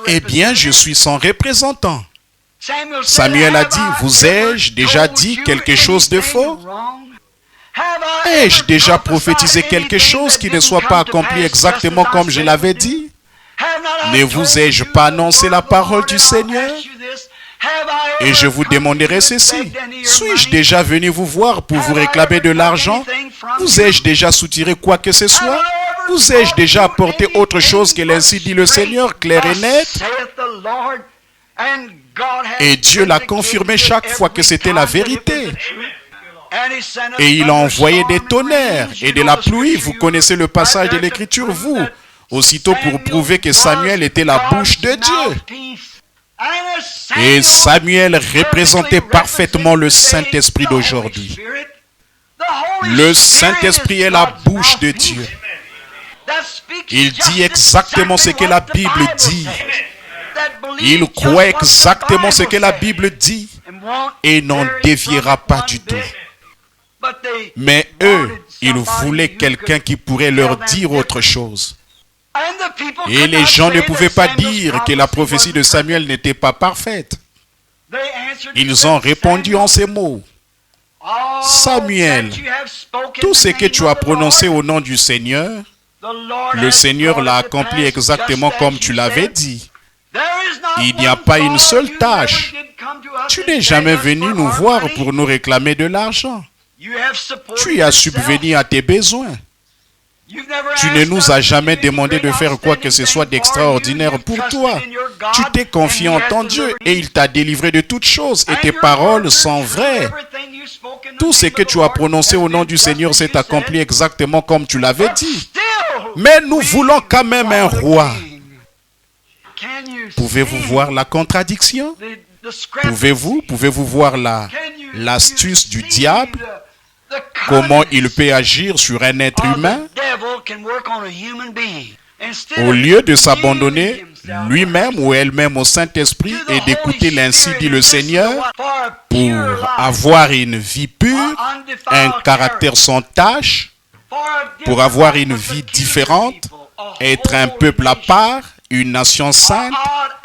Eh bien, je suis son représentant. Samuel a dit, vous ai-je déjà dit quelque chose de faux? Ai-je déjà prophétisé quelque chose qui ne soit pas accompli exactement comme je l'avais dit? Ne vous ai-je pas annoncé la parole du Seigneur? Et je vous demanderai ceci. Suis-je déjà venu vous voir pour vous réclamer de l'argent? Vous ai-je déjà soutiré quoi que ce soit? Vous ai-je déjà apporté autre chose que l'ainsi dit le Seigneur, clair et net? Et Dieu l'a confirmé chaque fois que c'était la vérité. Et il a envoyé des tonnerres et de la pluie. Vous connaissez le passage de l'Écriture, vous. Aussitôt pour prouver que Samuel était la bouche de Dieu. Et Samuel représentait parfaitement le Saint-Esprit d'aujourd'hui. Le Saint-Esprit est la bouche de Dieu. Il dit exactement ce que la Bible dit. Il croit exactement ce que la Bible dit et n'en déviera pas du tout. Mais eux, ils voulaient quelqu'un qui pourrait leur dire autre chose. Et les gens ne pouvaient pas dire que la prophétie de Samuel n'était pas parfaite. Ils ont répondu en ces mots. Samuel, tout ce que tu as prononcé au nom du Seigneur, le Seigneur l'a accompli exactement comme tu l'avais dit. Il n'y a pas une seule tâche. Tu n'es jamais venu nous voir pour nous réclamer de l'argent. Tu as subvenu à tes besoins. Tu ne nous as jamais demandé de faire quoi que ce soit d'extraordinaire pour toi. Tu t'es confié en ton Dieu et il t'a délivré de toutes choses et tes paroles sont vraies. Tout ce que tu as prononcé au nom du Seigneur s'est accompli exactement comme tu l'avais dit. Mais nous voulons quand même un roi. Pouvez-vous voir la contradiction? Pouvez-vous voir l'astuce du diable? Comment il peut agir sur un être humain? Au lieu de s'abandonner lui-même ou elle-même au Saint-Esprit et d'écouter l'ainsi dit le Seigneur pour avoir une vie pure, un caractère sans tache, pour avoir une vie différente, être un peuple à part, une nation sainte,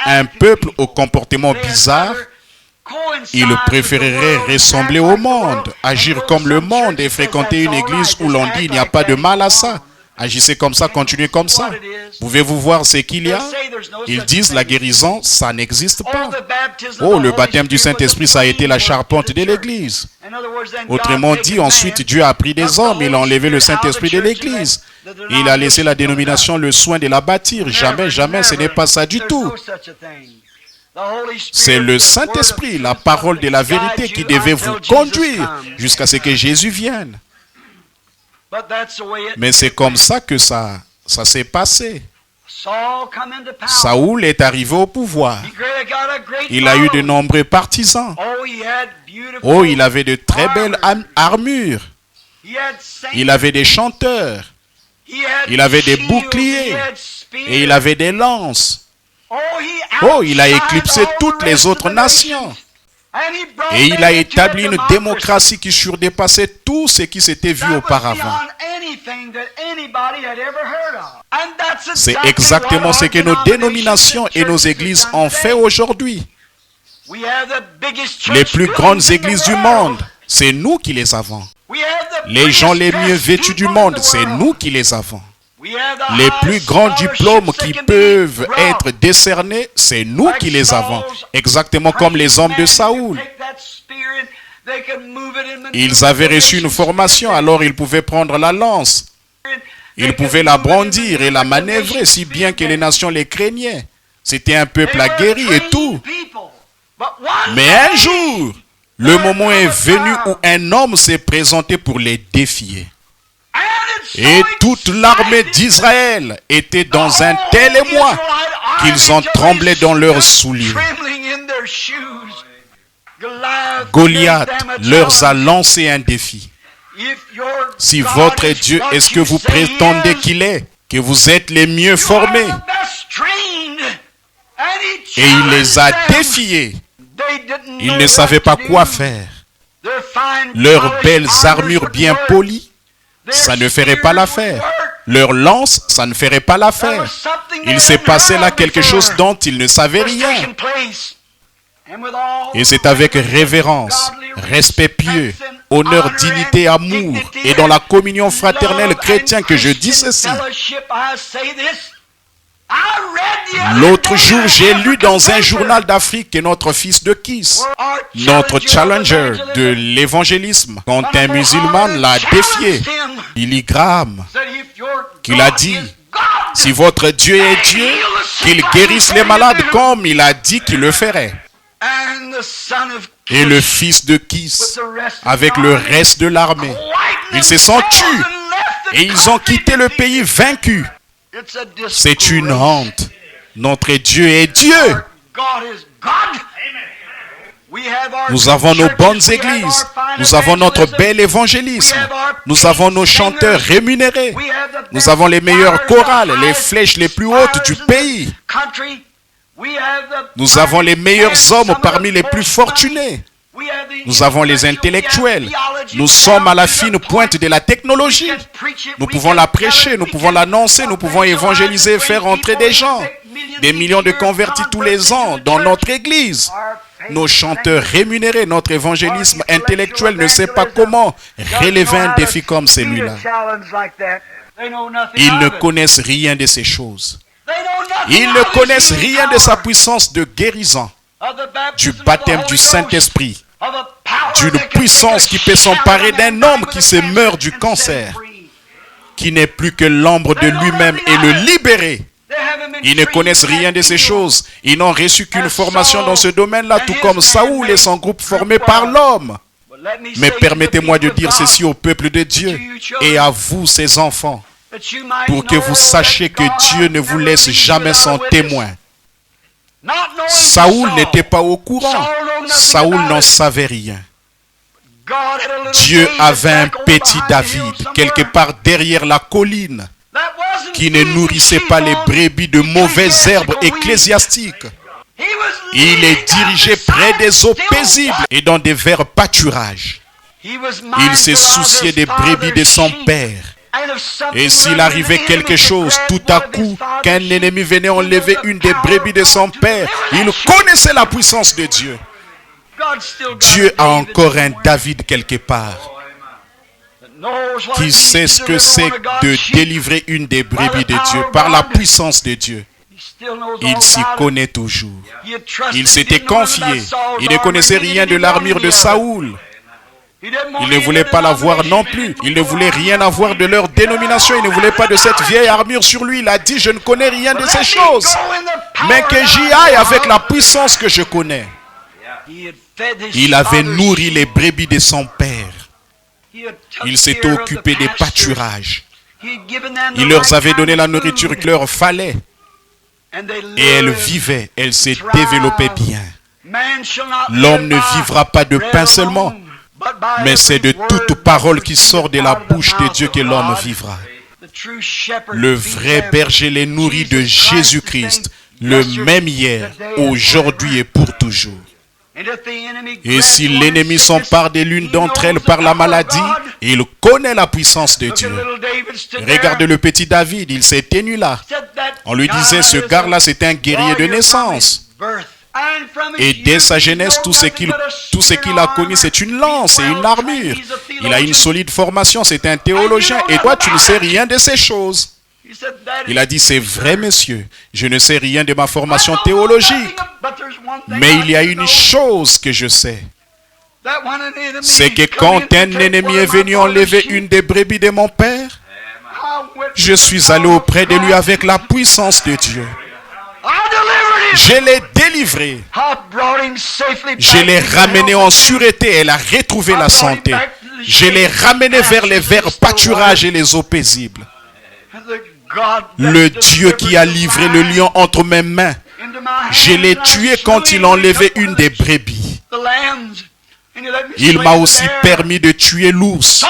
un peuple au comportement bizarre, il préférerait ressembler au monde, agir comme le monde et fréquenter une église où l'on dit il n'y a pas de mal à ça. Agissez comme ça, continuez comme ça. Pouvez-vous voir ce qu'il y a? Ils disent la guérison, ça n'existe pas. Oh, le baptême du Saint-Esprit, ça a été la charpente de l'église. Autrement dit, ensuite Dieu a pris des hommes, il a enlevé le Saint-Esprit de l'église. Il a laissé la dénomination le soin de la bâtir. Jamais, jamais, ce n'est pas ça du tout. C'est le Saint-Esprit, la parole de la vérité qui devait vous conduire jusqu'à ce que Jésus vienne. Mais c'est comme ça que ça s'est passé. Saoul est arrivé au pouvoir. Il a eu de nombreux partisans. Oh, il avait de très belles armures. Il avait des chanteurs. Il avait des boucliers. Et il avait des lances. Oh, il a éclipsé toutes les autres nations. Et il a établi une démocratie qui surdépassait tout ce qui s'était vu auparavant. C'est exactement ce que nos dénominations et nos églises ont fait aujourd'hui. Les plus grandes églises du monde, c'est nous qui les avons. Les gens les mieux vêtus du monde, c'est nous qui les avons. Les plus grands diplômes qui peuvent être décernés, c'est nous qui les avons. Exactement comme les hommes de Saoul. Ils avaient reçu une formation, alors ils pouvaient prendre la lance. Ils pouvaient la brandir et la manœuvrer, si bien que les nations les craignaient. C'était un peuple aguerri et tout. Mais un jour, le moment est venu où un homme s'est présenté pour les défier. Et toute l'armée d'Israël était dans un tel émoi qu'ils en tremblaient dans leurs souliers. Goliath leur a lancé un défi. Si votre Dieu est ce que vous prétendez qu'il est, que vous êtes les mieux formés, et il les a défiés, ils ne savaient pas quoi faire. Leurs belles armures bien polies, ça ne ferait pas l'affaire. Leur lance, ça ne ferait pas l'affaire. Il s'est passé là quelque chose dont ils ne savaient rien. Et c'est avec révérence, respect pieux, honneur, dignité, amour et dans la communion fraternelle chrétienne que je dis ceci. L'autre jour, j'ai lu dans un journal d'Afrique que notre fils de Kiss, notre challenger de l'évangélisme, quand un musulman l'a défié, Billy Graham, qu'il a dit, si votre Dieu est Dieu, qu'il guérisse les malades comme il a dit qu'il le ferait. Et le fils de Kiss, avec le reste de l'armée, ils se sont tués et ils ont quitté le pays vaincus. C'est une honte. Notre Dieu est Dieu. Nous avons nos bonnes églises. Nous avons notre bel évangélisme. Nous avons nos chanteurs rémunérés. Nous avons les meilleures chorales, les flèches les plus hautes du pays. Nous avons les meilleurs hommes parmi les plus fortunés. Nous avons les intellectuels. Nous sommes à la fine pointe de la technologie. Nous pouvons la prêcher, nous pouvons l'annoncer, nous pouvons évangéliser, faire entrer des gens. Des millions de convertis tous les ans dans notre église. Nos chanteurs rémunérés, notre évangélisme intellectuel ne sait pas comment relever un défi comme celui-là. Ils ne connaissent rien de ces choses. Ils ne connaissent rien de sa puissance de guérison, du baptême du Saint-Esprit. d'une puissance qui peut s'emparer d'un homme qui se meurt du cancer, qui n'est plus que l'ombre de lui-même et le libérer. Ils ne connaissent rien de ces choses. Ils n'ont reçu qu'une formation dans ce domaine-là, tout comme Saoul et son groupe formé par l'homme. Mais permettez-moi de dire ceci au peuple de Dieu et à vous, ses enfants, pour que vous sachiez que Dieu ne vous laisse jamais sans témoin. Saoul n'était pas au courant. Saoul n'en savait rien. Dieu avait un petit David, quelque part derrière la colline, qui ne nourrissait pas les brebis de mauvaises herbes ecclésiastiques. Il est dirigé près des eaux paisibles et dans des verts pâturages. Il se souciait des brebis de son père. Et s'il arrivait quelque chose, tout à coup, qu'un ennemi venait enlever une des brebis de son père, il connaissait la puissance de Dieu. Dieu a encore un David quelque part qui sait ce que c'est de délivrer une des brebis de Dieu par la puissance de Dieu. Il s'y connaît toujours. Il s'était confié. Il ne connaissait rien de l'armure de Saoul. Il ne voulait pas la voir non plus. Il ne voulait rien avoir de leur dénomination. Il ne voulait pas de cette vieille armure sur lui. Il a dit, je ne connais rien de ces choses. Mais que j'y aille avec la puissance que je connais. Il avait nourri les brebis de son père. Il s'était occupé des pâturages. Il leur avait donné la nourriture qu'il leur fallait. Et elles vivaient, elles se développaient bien. L'homme ne vivra pas de pain seulement, mais c'est de toute parole qui sort de la bouche de Dieu que l'homme vivra. Le vrai berger les nourrit de Jésus-Christ, le même hier, aujourd'hui et pour toujours. Et si l'ennemi s'empare de l'une d'entre elles par la maladie, il connaît la puissance de Dieu. Regardez le petit David, il s'est tenu là. On lui disait, ce gars-là, c'est un guerrier de naissance. Et dès sa jeunesse, tout ce qu'il a connu, c'est une lance et une armure. Il a une solide formation, c'est un théologien. Et toi, tu ne sais rien de ces choses. Il a dit, c'est vrai, monsieur, je ne sais rien de ma formation théologique. Mais il y a une chose que je sais. C'est que quand un ennemi est venu enlever une des brebis de mon père, je suis allé auprès de lui avec la puissance de Dieu. Je l'ai délivré. Je l'ai ramené en sûreté. Elle a retrouvé la santé. Je l'ai ramené vers les verts pâturages et les eaux paisibles. Le Dieu qui a livré le lion entre mes mains, je l'ai tué quand il enlevait une des brebis. Il m'a aussi permis de tuer l'ours.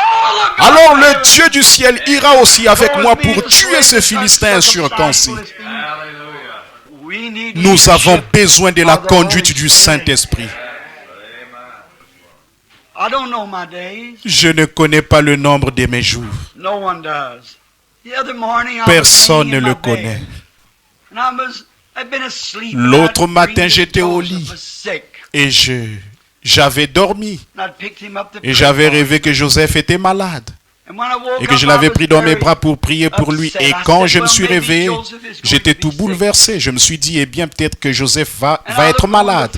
Alors le Dieu du ciel ira aussi avec moi pour tuer ce Philistin incirconcis. Nous avons besoin de la conduite du Saint-Esprit. Je ne connais pas le nombre de mes jours. Personne ne le connaît. L'autre matin, j'étais au lit et j'avais dormi. Et j'avais rêvé que Joseph était malade. Et que je l'avais pris dans mes bras pour prier pour lui. Et quand je me suis réveillé, j'étais tout bouleversé. Je me suis dit, eh bien, peut-être que Joseph va être malade.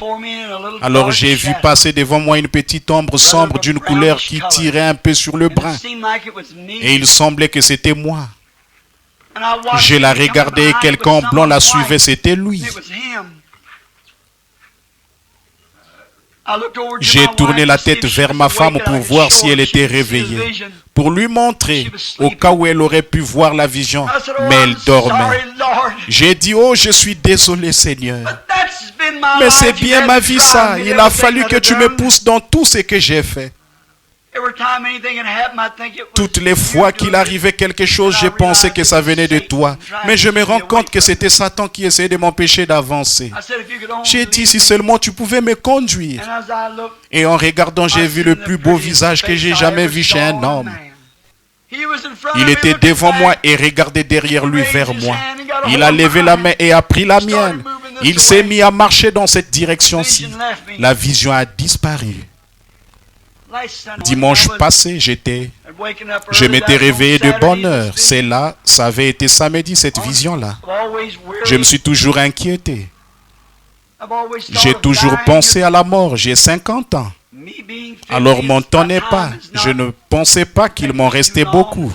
Alors j'ai vu passer devant moi une petite ombre sombre d'une couleur qui tirait un peu sur le brun. Et il semblait que c'était moi. Je la regardais et quelqu'un blanc la suivait, c'était lui. J'ai tourné la tête vers ma femme pour voir si elle était réveillée, pour lui montrer, au cas où elle aurait pu voir la vision, mais elle dormait. J'ai dit, oh, je suis désolé, Seigneur. Mais c'est bien ma vie, ça. Il a fallu que tu me pousses dans tout ce que j'ai fait. Toutes les fois qu'il arrivait quelque chose, je pensais que ça venait de toi. Mais je me rends compte que c'était Satan qui essayait de m'empêcher d'avancer. J'ai dit, si seulement tu pouvais me conduire. Et en regardant, j'ai vu le plus beau visage que j'ai jamais vu chez un homme. Il était devant moi et regardait derrière lui vers moi. Il a levé la main et a pris la mienne. Il s'est mis à marcher dans cette direction-ci. La vision a disparu. Dimanche passé, je m'étais réveillé de bonne heure. C'est là, ça avait été samedi, cette vision-là. Je me suis toujours inquiété. J'ai toujours pensé à la mort. J'ai 50 ans. Alors mon temps n'est pas. Je ne pensais pas qu'il m'en restait beaucoup.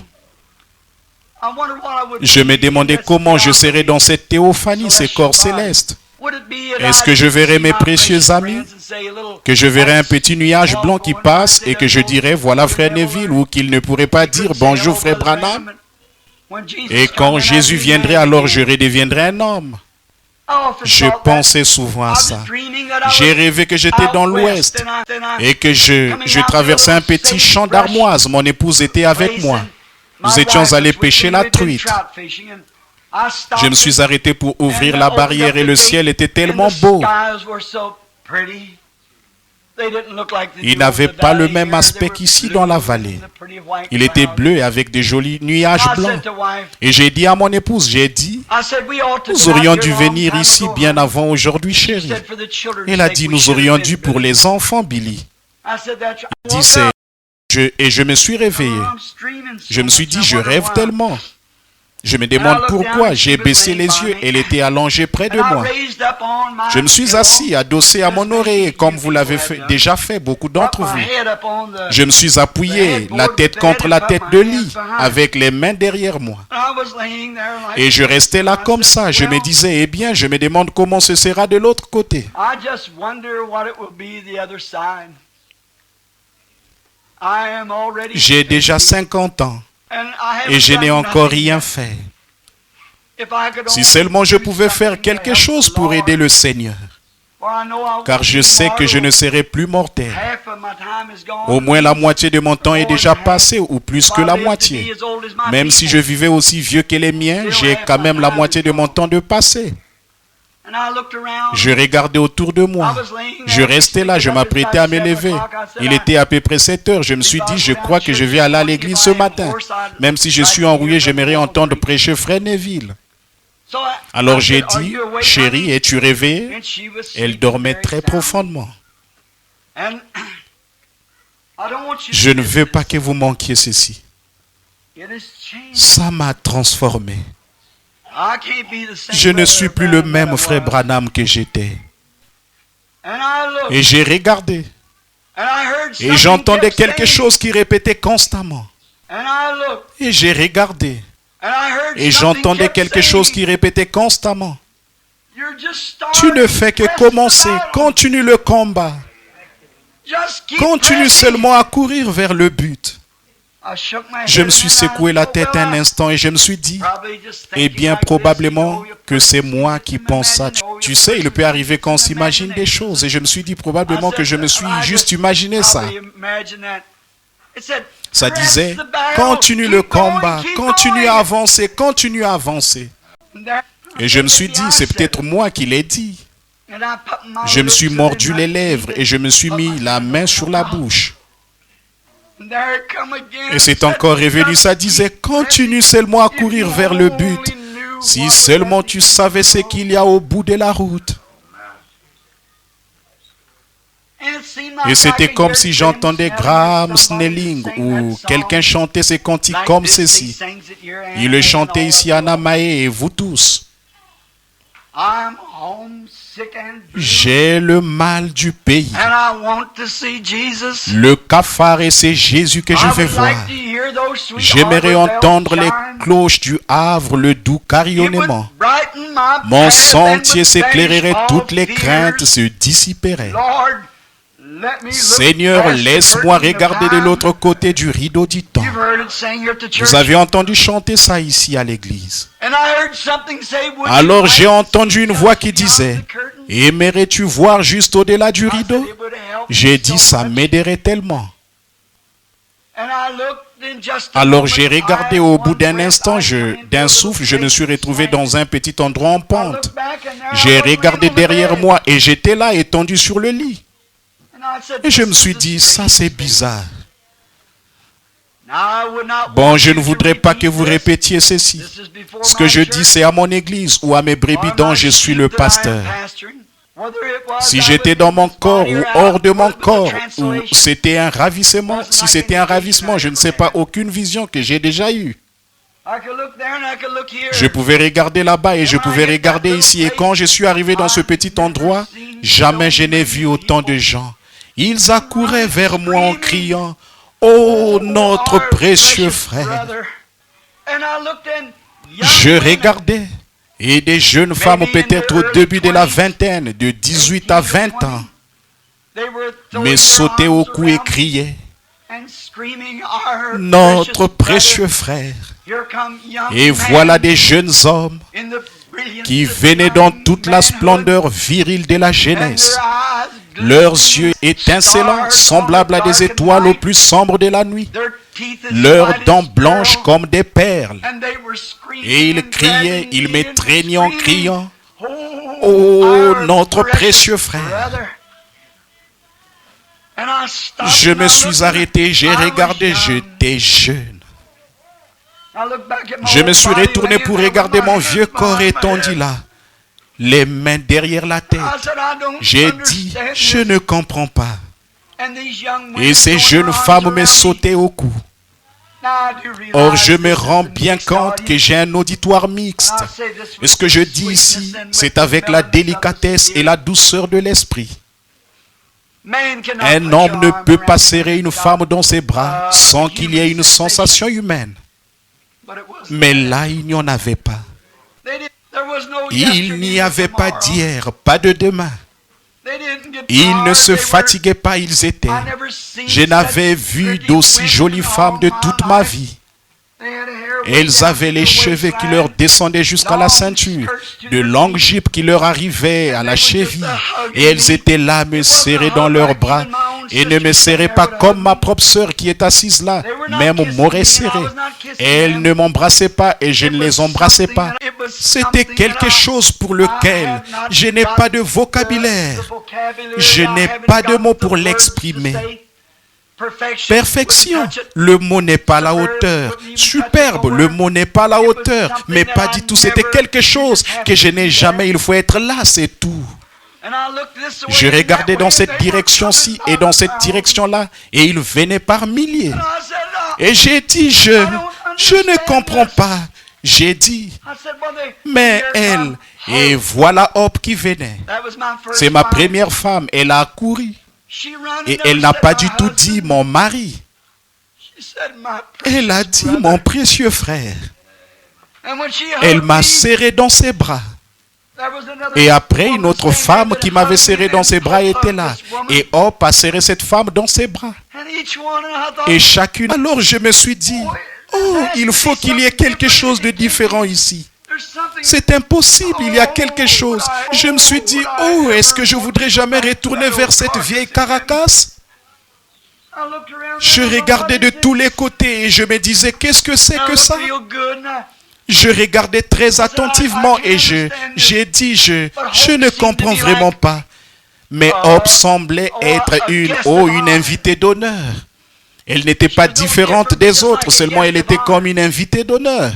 Je me demandais comment je serais dans cette théophanie, ces corps célestes. Est-ce que je verrai mes précieux amis? Que je verrai un petit nuage blanc qui passe et que je dirai voilà frère Neville, ou qu'il ne pourrait pas dire bonjour frère Branham? Et quand Jésus viendrait, alors je redeviendrai un homme. Je pensais souvent à ça. J'ai rêvé que j'étais dans l'ouest et que je traversais un petit champ d'armoise. Mon épouse était avec moi. Nous étions allés pêcher la truite. Je me suis arrêté pour ouvrir la barrière et le ciel était tellement beau. Il n'avait pas le même aspect qu'ici dans la vallée. Il était bleu avec des jolis nuages blancs. Et j'ai dit à mon épouse, nous aurions dû venir ici bien avant aujourd'hui, chérie. Elle a dit, nous aurions dû pour les enfants, Billy. Elle dit, et je me suis réveillé. Je me suis dit, je rêve tellement. Je me demande pourquoi. J'ai baissé les yeux. Elle était allongée près de moi. Je me suis assis, adossé à mon oreiller, comme vous l'avez déjà fait, beaucoup d'entre vous. Je me suis appuyé, la tête contre la tête de lit, avec les mains derrière moi. Et je restais là comme ça. Je me disais, eh bien, je me demande comment ce sera de l'autre côté. J'ai déjà 50 ans. Et je n'ai encore rien fait. Si seulement je pouvais faire quelque chose pour aider le Seigneur. Car je sais que je ne serai plus mortel. Au moins la moitié de mon temps est déjà passé, ou plus que la moitié. Même si je vivais aussi vieux que les miens, j'ai quand même la moitié de mon temps de passé. Je regardais autour de moi. Je restais là, je m'apprêtais à me lever. Il était à peu près 7 heures. Je me suis dit, je crois que je vais aller à l'église ce matin. Même si je suis enroué, j'aimerais entendre prêcher frère Neville. Alors j'ai dit, chérie, es-tu réveillée? Elle dormait très profondément. Je ne veux pas que vous manquiez ceci. Ça m'a transformé. Je ne suis plus le même frère Branham que j'étais. Et j'ai regardé. Et j'entendais quelque chose qui répétait constamment. Et j'ai regardé. Et j'entendais quelque chose qui répétait constamment. Tu ne fais que commencer. Continue le combat. Continue seulement à courir vers le but. Je me suis secoué la tête un instant et je me suis dit, eh bien probablement que c'est moi qui pense ça. Tu sais, il peut arriver qu'on s'imagine des choses. Et je me suis dit probablement que je me suis juste imaginé ça. Ça disait, continue le combat, continue à avancer, continue à avancer. Et je me suis dit, c'est peut-être moi qui l'ai dit. Je me suis mordu les lèvres et je me suis mis la main sur la bouche. Et c'est encore revenu, ça disait, continue seulement à courir vers le but. Si seulement tu savais ce qu'il y a au bout de la route. Et c'était comme si j'entendais Graham Snelling ou quelqu'un chanter ces cantiques comme ceci. Il le chantait ici à Namae et vous tous. J'ai le mal du pays. Le cafard et c'est Jésus que je vais voir. J'aimerais entendre les cloches du Havre, le doux carillonnement. Mon sentier s'éclairerait, toutes les craintes se dissiperaient. Seigneur, laisse-moi regarder de l'autre côté du rideau du temps. Vous avez entendu chanter ça ici à l'église. Alors j'ai entendu une voix qui disait, aimerais-tu voir juste au-delà du rideau? J'ai dit, ça m'aiderait tellement. Alors j'ai regardé au bout d'un instant, d'un souffle, je me suis retrouvé dans un petit endroit en pente. J'ai regardé derrière moi et j'étais là étendu sur le lit. Et je me suis dit, ça c'est bizarre. Bon, je ne voudrais pas que vous répétiez ceci. Ce que je dis, c'est à mon église ou à mes brebis dont je suis le pasteur. Si j'étais dans mon corps ou hors de mon corps, ou c'était un ravissement, si c'était un ravissement, je ne sais pas, aucune vision que j'ai déjà eue. Je pouvais regarder là-bas et je pouvais regarder ici. Et quand je suis arrivé dans ce petit endroit, jamais je n'ai vu autant de gens. Ils accouraient vers moi en criant, « Oh, notre précieux frère !» Je regardais, et des jeunes femmes, peut-être au début de la vingtaine, de 18 à 20 ans, me sautaient au cou et criaient, « Notre précieux frère !» Et voilà des jeunes hommes qui venaient dans toute la splendeur virile de la jeunesse, leurs yeux étincelants, semblables à des étoiles au plus sombre de la nuit, leurs dents blanches comme des perles. Et ils criaient, ils me traînaient en criant, « Oh, notre précieux frère !» Je me suis arrêté, j'ai regardé, j'étais jeune. Je me suis retourné pour regarder mon vieux corps étendu là, les mains derrière la tête. J'ai dit, je ne comprends pas. Et ces jeunes femmes me sautaient au cou. Or, je me rends bien compte que j'ai un auditoire mixte. Et ce que je dis ici, c'est avec la délicatesse et la douceur de l'esprit. Un homme ne peut pas serrer une femme dans ses bras sans qu'il y ait une sensation humaine. Mais là, il n'y en avait pas. Il n'y avait pas d'hier, pas de demain. Ils ne se fatiguaient pas, ils étaient. Je n'avais vu d'aussi jolies femmes de toute ma vie. Elles avaient les cheveux qui leur descendaient jusqu'à la ceinture, de longues jupes qui leur arrivaient à la cheville, et elles étaient là à me serrer dans leurs bras, et ne me serraient pas comme ma propre sœur qui est assise là, même m'aurait serré. Elles ne m'embrassaient pas et je ne les embrassais pas. C'était quelque chose pour lequel je n'ai pas de vocabulaire, je n'ai pas de mots pour l'exprimer. Perfection, le mot n'est pas à la hauteur. Superbe, le mot n'est pas à la hauteur. Mais pas du tout, c'était quelque chose que je n'ai jamais, il faut être là, c'est tout. Je regardais dans cette direction-ci et dans cette direction-là, et ils venaient par milliers. Et j'ai dit, je ne comprends pas. J'ai dit, mais elle, et voilà Hop qui venait. C'est ma première femme, elle a accouru. Et elle n'a pas du tout dit mon mari. Elle a dit mon précieux frère. Elle m'a serré dans ses bras. Et après, une autre femme qui m'avait serré dans ses bras était là. Et Hop a serré cette femme dans ses bras. Et chacune. Alors je me suis dit, oh, il faut qu'il y ait quelque chose de différent ici. C'est impossible, il y a quelque chose. Je me suis dit, oh, est-ce que je voudrais jamais retourner vers cette vieille Caracas? Je regardais de tous les côtés et je me disais, qu'est-ce que c'est que ça? Je regardais très attentivement et j'ai dit, je ne comprends vraiment pas. Mais Hop semblait être une invitée d'honneur. Elle n'était pas différente des autres, seulement elle était comme une invitée d'honneur.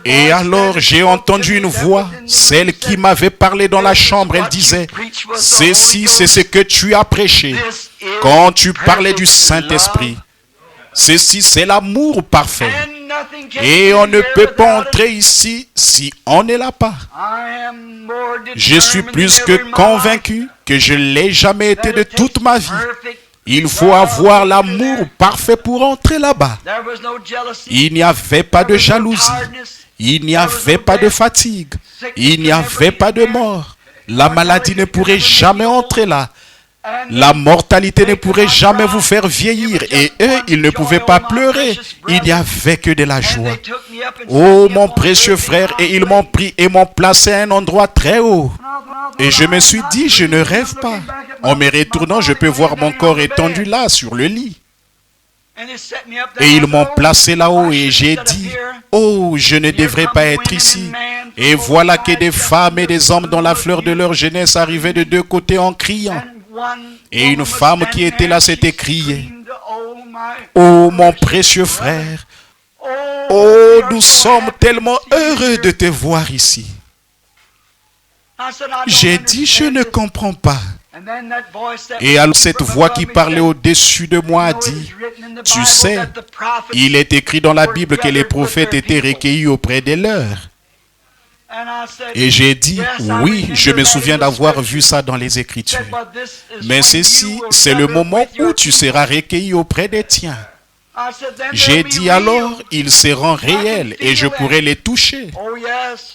Et alors j'ai entendu une voix, celle qui m'avait parlé dans la chambre. Elle disait, ceci c'est ce que tu as prêché quand tu parlais du Saint-Esprit. Ceci c'est l'amour parfait. Et on ne peut pas entrer ici si on ne l'a pas. Je suis plus que convaincu que je ne l'ai jamais été de toute ma vie. Il faut avoir l'amour parfait pour entrer là-bas. Il n'y avait pas de jalousie. Il n'y avait pas de fatigue. Il n'y avait pas de mort. La maladie ne pourrait jamais entrer là. La mortalité ne pourrait jamais vous faire vieillir. Et eux, ils ne pouvaient pas pleurer. Il n'y avait que de la joie. Oh, mon précieux frère, et ils m'ont pris et m'ont placé à un endroit très haut. Et je me suis dit, je ne rêve pas. En me retournant, je peux voir mon corps étendu là, sur le lit. Et ils m'ont placé là-haut et j'ai dit, oh, je ne devrais pas être ici. Et voilà que des femmes et des hommes dans la fleur de leur jeunesse arrivaient de deux côtés en criant. Et une femme qui était là s'était criée, oh, mon précieux frère, oh, nous sommes tellement heureux de te voir ici. J'ai dit, je ne comprends pas. Et alors cette voix qui parlait au-dessus de moi a dit, tu sais, il est écrit dans la Bible que les prophètes étaient recueillis auprès des leurs. Et j'ai dit, oui, je me souviens d'avoir vu ça dans les Écritures. Mais ceci, c'est le moment où tu seras recueilli auprès des tiens. J'ai dit alors, ils seront réels et je pourrai les toucher.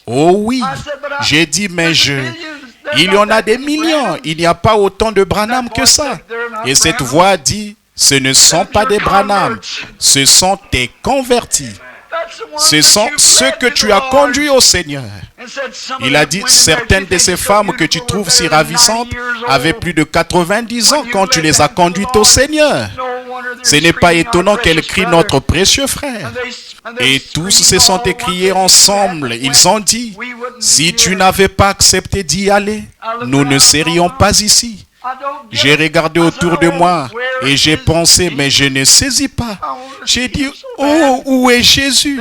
Oh oui, j'ai dit, mais il y en a des millions, il n'y a pas autant de Branham que ça. Et cette voix dit, ce ne sont pas des Branham, ce sont tes convertis. Ce sont ceux que tu as conduits au Seigneur. Il a dit, certaines de ces femmes que tu trouves si ravissantes avaient plus de 90 ans quand tu les as conduites au Seigneur. Ce n'est pas étonnant qu'elles crient notre précieux frère. Et tous se sont écriés ensemble. Ils ont dit, si tu n'avais pas accepté d'y aller, nous ne serions pas ici. J'ai regardé autour de moi et j'ai pensé, mais je ne saisis pas. J'ai dit, oh, où est Jésus?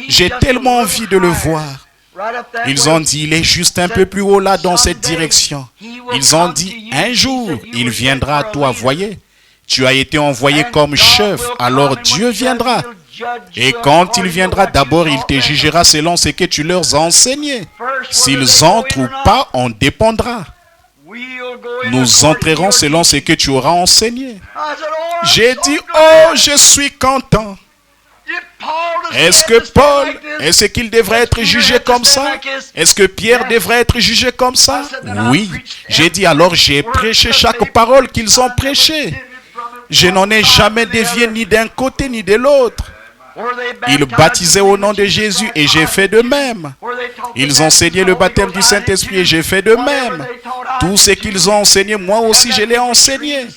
J'ai tellement envie de le voir. Ils ont dit, il est juste un peu plus haut là dans cette direction. Ils ont dit, un jour, il viendra à toi, voyez. Tu as été envoyé comme chef, alors Dieu viendra. Et quand il viendra, d'abord, il te jugera selon ce que tu leur as enseigné. S'ils entrent ou pas, on dépendra. Nous entrerons selon ce que tu auras enseigné. J'ai dit, oh, je suis content. Est-ce que Paul, est-ce qu'il devrait être jugé comme ça? Est-ce que Pierre devrait être jugé comme ça? Oui. J'ai dit, alors j'ai prêché chaque parole qu'ils ont prêchée. Je n'en ai jamais dévié ni d'un côté ni de l'autre. Ils baptisaient au nom de Jésus et j'ai fait de même. Ils enseignaient le baptême du Saint-Esprit et j'ai fait de même. Tout ce qu'ils ont enseigné, moi aussi je l'ai enseigné.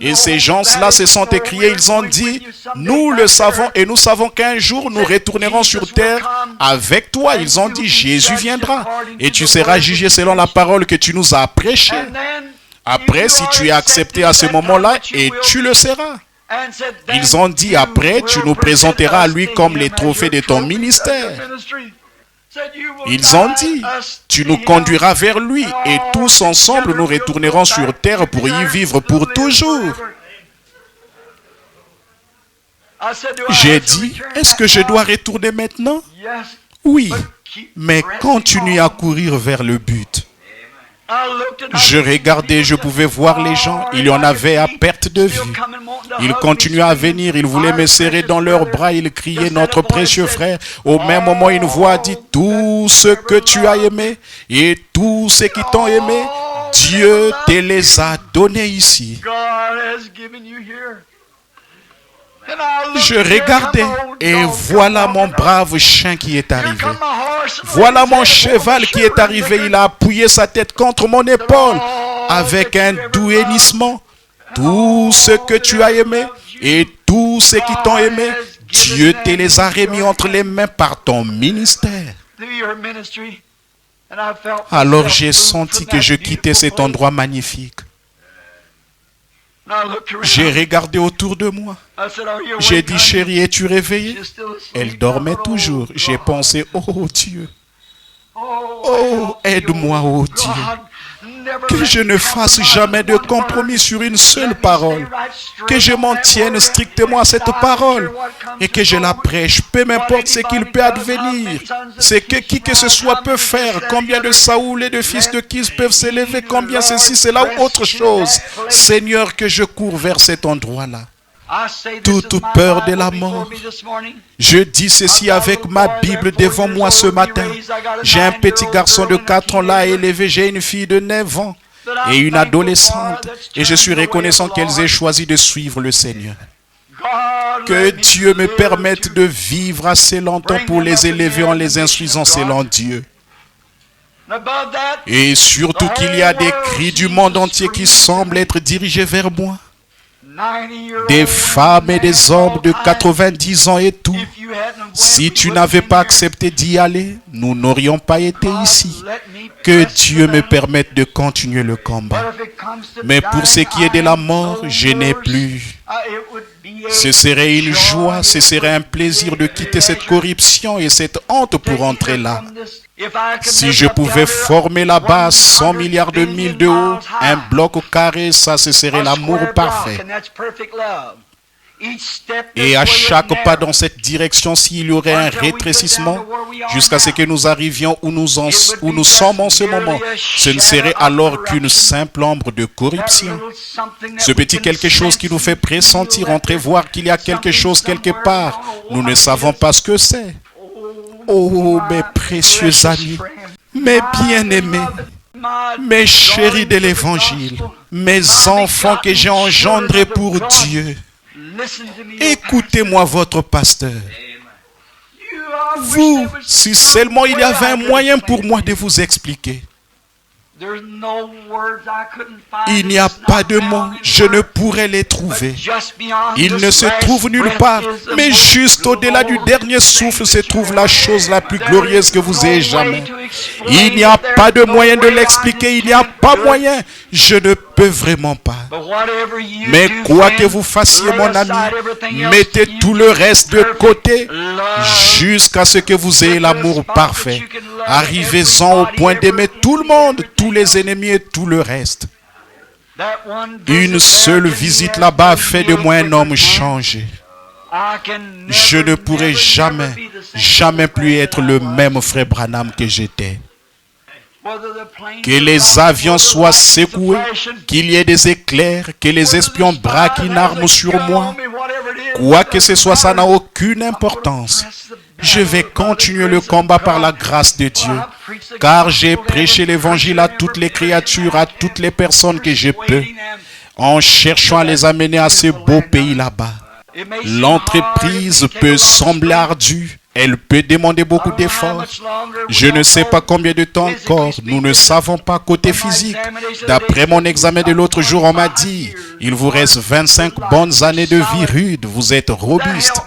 Et ces gens-là se sont écriés, ils ont dit, nous le savons et nous savons qu'un jour nous retournerons sur terre avec toi. Ils ont dit, Jésus viendra et tu seras jugé selon la parole que tu nous as prêchée. Après, si tu es accepté à ce moment-là, et tu le seras. Ils ont dit, après, tu nous présenteras à lui comme les trophées de ton ministère. Ils ont dit, tu nous conduiras vers lui, et tous ensemble, nous retournerons sur terre pour y vivre pour toujours. J'ai dit, est-ce que je dois retourner maintenant? Oui, mais continue à courir vers le but. Je regardais, je pouvais voir les gens, il y en avait à perte de vue. Ils continuaient à venir, ils voulaient me serrer dans leurs bras, ils criaient notre précieux frère. Au même moment, une voix a dit, tout ce que tu as aimé et tous ceux qui t'ont aimé, Dieu te les a donnés ici. Je regardais et voilà mon brave chien qui est arrivé. Voilà mon cheval qui est arrivé. Il a appuyé sa tête contre mon épaule avec un doux hennissement. Tout ce que tu as aimé et tous ceux qui t'ont aimé, Dieu te les a remis entre les mains par ton ministère. Alors j'ai senti que je quittais cet endroit magnifique. J'ai regardé autour de moi. J'ai dit, chérie, es-tu réveillée? Elle dormait toujours. J'ai pensé, oh Dieu. Oh, aide-moi, oh Dieu. Que je ne fasse jamais de compromis sur une seule parole. Que je m'en tienne strictement à cette parole. Et que je la prêche. Peu m'importe ce qu'il peut advenir. Ce que qui que ce soit peut faire. Combien de Saoul et de fils de Kis peuvent s'élever. Combien ceci, cela ou autre chose. Seigneur, que je cours vers cet endroit-là. Toute peur de la mort. Je dis ceci avec ma Bible devant moi ce matin. J'ai un petit garçon de 4 ans là à élever. J'ai une fille de 9 ans et une adolescente. Et je suis reconnaissant qu'elles aient choisi de suivre le Seigneur. Que Dieu me permette de vivre assez longtemps pour les élever en les instruisant selon Dieu. Et surtout qu'il y a des cris du monde entier qui semblent être dirigés vers moi. Des femmes et des hommes de 90 ans et tout. Si tu n'avais pas accepté d'y aller, nous n'aurions pas été ici. Que Dieu me permette de continuer le combat. Mais pour ce qui est de la mort, je n'ai plus. Ce serait une joie, ce serait un plaisir de quitter cette corruption et cette honte pour entrer là. Si je pouvais former là-bas 100 milliards de milles de haut, un bloc carré, ça ce serait l'amour parfait. Et à chaque pas dans cette direction, s'il y aurait un rétrécissement, jusqu'à ce que nous arrivions où nous sommes en ce moment, ce ne serait alors qu'une simple ombre de corruption. Ce petit quelque chose qui nous fait pressentir, entrevoir qu'il y a quelque chose quelque part, nous ne savons pas ce que c'est. Oh, mes précieux amis, mes bien-aimés, mes chéris de l'Évangile, mes enfants que j'ai engendrés pour Dieu, écoutez-moi votre pasteur. Vous, si seulement il y avait un moyen pour moi de vous expliquer. Il n'y a pas de mots, je ne pourrais les trouver. Ils ne se trouvent nulle part, mais juste au-delà du dernier souffle se trouve la chose la plus glorieuse que vous ayez jamais. Il n'y a pas de moyen de l'expliquer, il n'y a pas moyen, je ne peux vraiment pas. Mais quoi que vous fassiez, mon ami, mettez tout le reste de côté jusqu'à ce que vous ayez l'amour parfait. Arrivez-en au point d'aimer tout le monde, tous les ennemis et tout le reste. Une seule visite là-bas fait de moi un homme changé. Je ne pourrai jamais plus être le même frère Branham que j'étais. Que les avions soient secoués, qu'il y ait des éclairs, que les espions braquent une arme sur moi. Quoi que ce soit, ça n'a aucune importance. Je vais continuer le combat par la grâce de Dieu, car j'ai prêché l'évangile à toutes les créatures, à toutes les personnes que je peux, en cherchant à les amener à ce beau pays là-bas. L'entreprise peut sembler ardue, elle peut demander beaucoup d'efforts. Je ne sais pas combien de temps encore, nous ne savons pas côté physique. D'après mon examen de l'autre jour, on m'a dit, il vous reste 25 bonnes années de vie rude, vous êtes robuste.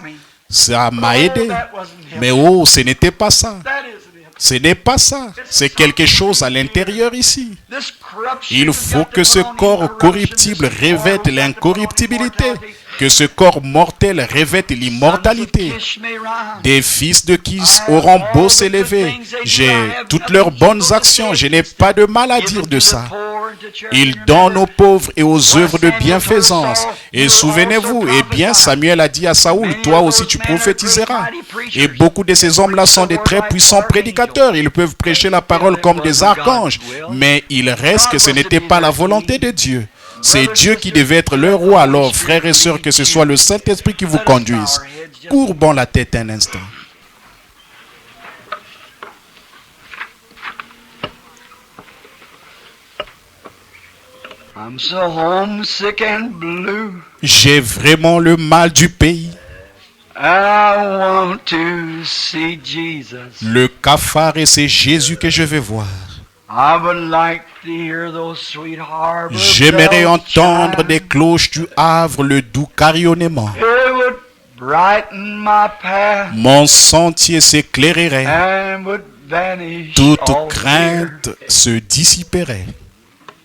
Ça m'a aidé. Mais oh, ce n'était pas ça. Ce n'est pas ça. C'est quelque chose à l'intérieur ici. Il faut que ce corps corruptible revête l'incorruptibilité. Que ce corps mortel revête l'immortalité. Des fils de Kis auront beau s'élever. J'ai toutes leurs bonnes actions. Je n'ai pas de mal à dire de ça. Ils donnent aux pauvres et aux œuvres de bienfaisance. Et souvenez-vous, eh bien, Samuel a dit à Saoul, toi aussi tu prophétiseras. Et beaucoup de ces hommes-là sont des très puissants prédicateurs. Ils peuvent prêcher la parole comme des archanges. Mais il reste que ce n'était pas la volonté de Dieu. C'est Dieu qui devait être le roi. Alors, frères et sœurs, que ce soit le Saint-Esprit qui vous conduise. Courbons la tête un instant. I'm so homesick and blue. J'ai vraiment le mal du pays. I want to see Jesus. Le cafard, et c'est Jésus que je vais voir. I would like to hear those sweet harbor J'aimerais bells entendre chime. des cloches du Havre, le doux carillonnement. It would brighten my path Mon sentier s'éclairerait. and would vanish Toute all crainte fear. se dissiperait.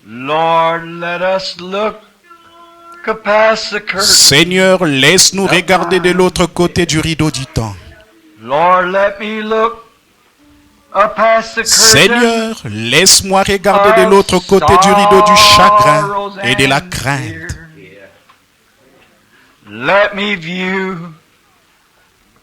Lord, let us look past the curtain. Seigneur, laisse-nous regarder de l'autre côté du rideau du temps. Lord, let me look past the curtain. Seigneur, laisse-moi regarder de l'autre côté du rideau du chagrin et de la crainte. Let me view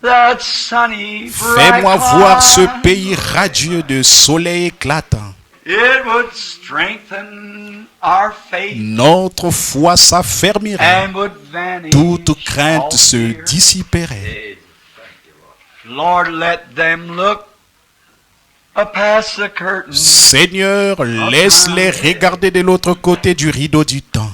that sunny Fais-moi bright voir ce clime. pays radieux de soleil éclatant. It would strengthen our faith Notre foi s'affermirait. and would vanish Toute crainte all se fear. dissiperait. Lord, let them look past the curtain. Seigneur, laisse-les regarder de l'autre côté du rideau du temps.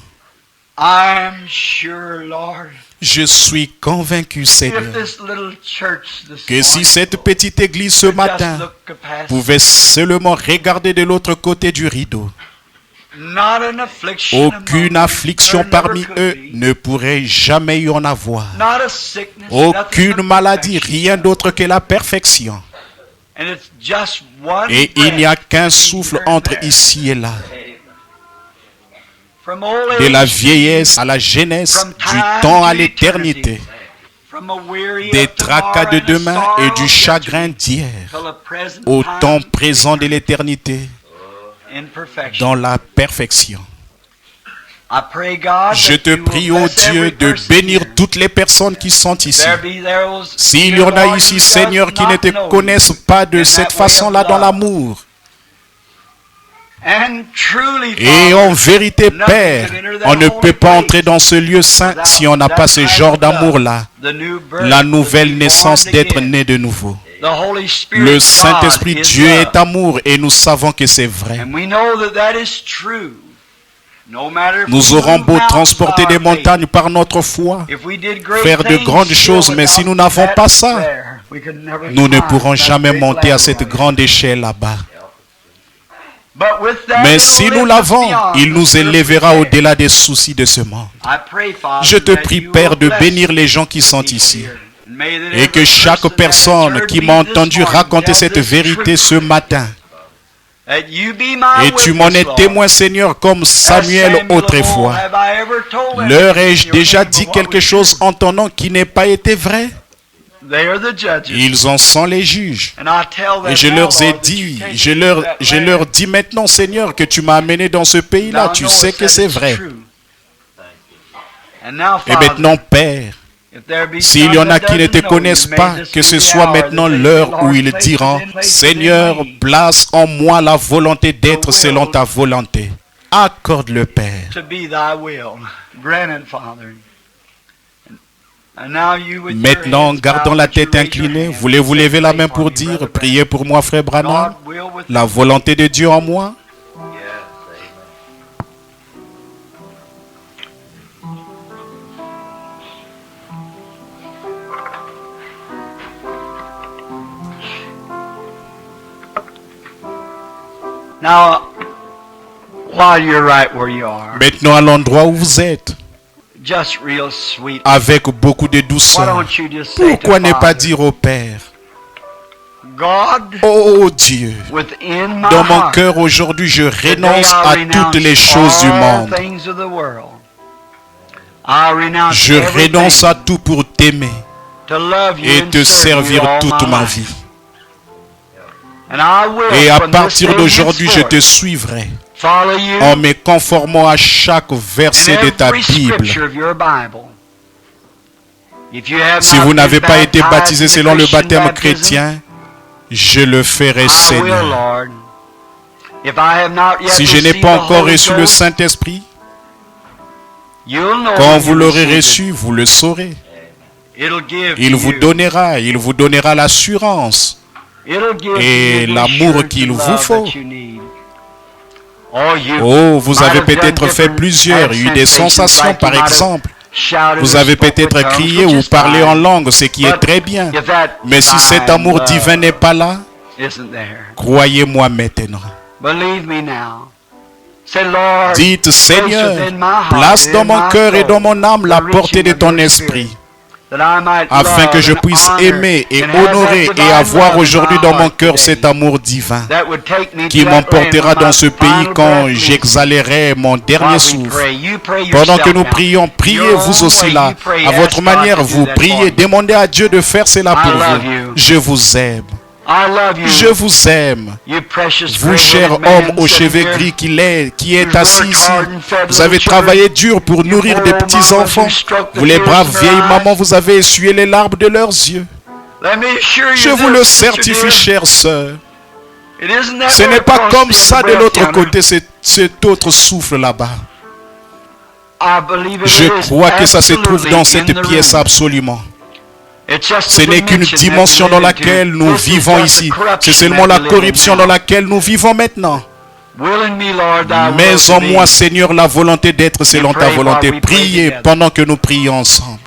I'm sure, Lord, Je suis convaincu, if Seigneur, this little church this que si morning cette petite église ce could just matin look past, pouvait seulement regarder de l'autre côté du rideau, not an affliction aucune among affliction them, there parmi never eux could be. ne pourrait jamais y en avoir. Not a sickness, Aucune nothing but maladie, perfection. rien d'autre que la perfection. And it's just one Et il n'y a breath qu'un between souffle here and entre there. ici et là. From old De la age, vieillesse à la jeunesse, from du time temps à to l'éternité, eternity, from a weary des of tracas de tomorrow and a demain et sorrow du of chagrin yesterday, d'hier, till the present au time temps présent de l'éternité, in perfection. dans la perfection. Je te prie, ô Dieu, de bénir toutes les personnes qui sont ici. S'il y en a ici, Seigneur, qui ne te connaissent pas de cette façon-là dans l'amour, et en vérité, Père, on ne peut pas entrer dans ce lieu saint si on n'a pas ce genre d'amour-là, la nouvelle naissance d'être né de nouveau. Le Saint-Esprit, Dieu est amour, et nous savons que c'est vrai. Nous aurons beau transporter des montagnes par notre foi, faire de grandes choses, mais si nous n'avons pas ça, nous ne pourrons jamais monter à cette grande échelle là-bas. Mais si nous l'avons, il nous élèvera au-delà des soucis de ce monde. Je te prie, Père, de bénir les gens qui sont ici. Et que chaque personne qui m'a entendu raconter cette vérité ce matin, et tu m'en es témoin, Seigneur, comme Samuel autrefois. Leur ai-je déjà dit quelque chose en ton nom qui n'ait pas été vrai? Ils en sont les juges. Et je leur ai dit, je leur dis maintenant, Seigneur, que tu m'as amené dans ce pays-là. Tu sais que c'est vrai. Et maintenant, Père, s'il y en a qui ne te connaissent pas, que ce soit maintenant l'heure où ils diront, Seigneur, place en moi la volonté d'être selon ta volonté. Accorde-le, Père. Maintenant, gardons la tête inclinée. Voulez-vous lever la main pour dire, priez pour moi, frère Branham, la volonté de Dieu en moi? Now, while you're right where you are, Maintenant, à l'endroit où vous êtes, just real sweet, avec beaucoup de why douceur, don't you just say pourquoi to ne pas Father, dire au Père, God, oh Dieu, within my dans mon heart, cœur aujourd'hui, je today renonce I à renounce toutes les choses du all monde. things of the world. I renounce Je everything renonce à tout pour t'aimer to love you et and te serve you servir all toute my ma life. vie. And I will, Et à from this partir day d'aujourd'hui, je henceforth, te suivrai follow you en me conformant à chaque in verset de ta every Bible. scripture of your Bible. If you have Si not vous been n'avez pas été baptized baptisé in the selon le Christian baptême baptism, chrétien, je le ferai, I will, Seigneur. Lord. If I have not yet Si je n'ai received pas the encore Holy reçu le Ghost, Saint-Esprit, you'll know quand when vous you l'aurez receive reçu, vous le saurez. it. It'll give Il to vous you. donnera l'assurance It'll give et to you the l'amour assurance qu'il and vous love faut. that you need. Oh, you Oh, vous might avez have peut-être done fait different plusieurs, eu des sensations like par you might have exemple. shouted Vous or avez spoke peut-être with tongues, crié which ou is parlé en fine. langue, ce qui est très bien. If that Mais si cet divine amour love divin n'est pas là, isn't there, croyez-moi maintenant. believe me now. Say, Lord, Dites, place Seigneur, within my heart place and dans in mon my cœur et soul dans mon âme la the portée de reaching of ton your esprit, spirit, that I might afin love que je and puisse honor aimer et and have honorer that et divine avoir love in aujourd'hui my dans mon heart cœur today cet amour divin that would take me qui to that land m'emportera when dans my ce pays final quand breath leaves me. j'exhalerai mon dernier While we souffle. pray, you pray Pendant que yourself nous now. prions, priez Your vous own aussi way, là. you pray, À ask votre God manière, to do vous that priez, for you. demandez à Dieu de faire cela I pour love vous. you. Je vous aime. I love you. Je vous aime. You precious Vous, great cher little homme man aux sitting cheveux here. gris qui est You've assis worked ici, hard and fed vous avez little travaillé children. dur pour You nourrir des poor petits-enfants. mamas who struck the Vous, les tears braves from vieilles their eyes. mamans, vous avez essuyé les larmes de leurs yeux. Let me assure you Je vous this, le sister certifie, dear. chère sœur. It isn't that Ce way n'est pas across comme the ça other de breath l'autre yonder. côté, cet autre souffle là-bas. I believe it Je is crois que ça se trouve absolutely dans in cette the pièce room. absolument. It's just Ce the n'est qu'une dimension that dimension we dans live laquelle into. nous This is vivons just ici. the C'est corruption seulement that la we live in corruption now. dans laquelle nous vivons maintenant. Will in me, Lord, thy will Mais to en be. moi, Seigneur, la volonté d'être selon ta pray volonté. while we pray Priez together. pendant que nous prions ensemble.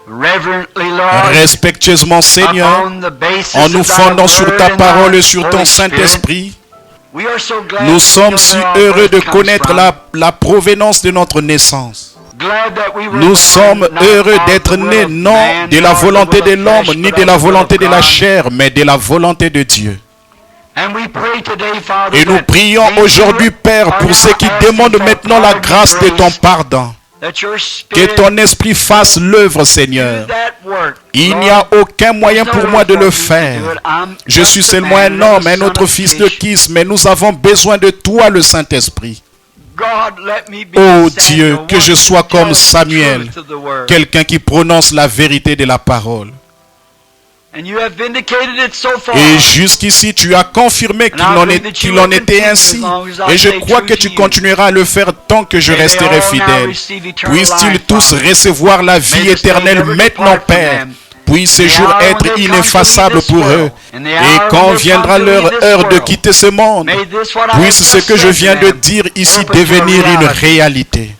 Reverently, Lord, Respectueusement, Seigneur, upon the basis en nous of thy fondant sur word ta and parole thy et sur ton Holy Spirit, Saint-Esprit, we are so glad nous to sommes know si where our heureux de birth comes connaître from. la provenance de notre naissance. Glad that we were Nous born sommes not heureux of d'être the will nés of non man, de la nor the volonté will de of l'homme, flesh, ni but de of la the will volonté of de la God. chair, mais de la volonté de Dieu. And we pray today, Father, Et nous that prions these aujourd'hui, who Père, are pour now ceux qui asking demandent for maintenant la pardon, grâce de ton grace, pardon. that your Que Spirit ton esprit fasse l'œuvre, Seigneur. do that work. Il n'y a aucun moyen pour moi de le faire. Je suis seulement un homme, un autre fils de Kis, mais nous avons besoin de toi, le Saint-Esprit. God, let me be Oh Dieu, Samuel, que je one sois who comme tells the Samuel, truth of the word. quelqu'un qui prononce la vérité de la parole. And you have vindicated it so far. Et jusqu'ici, tu as confirmé qu'il en était ainsi. Et je crois que tu continueras à le faire tant que je resterai fidèle. Puissent-ils tous recevoir la vie éternelle maintenant, Père. Puisse ce jour être ineffaçable pour eux. Et quand viendra leur heure de quitter ce monde, puisse ce que je viens de dire ici devenir une réalité.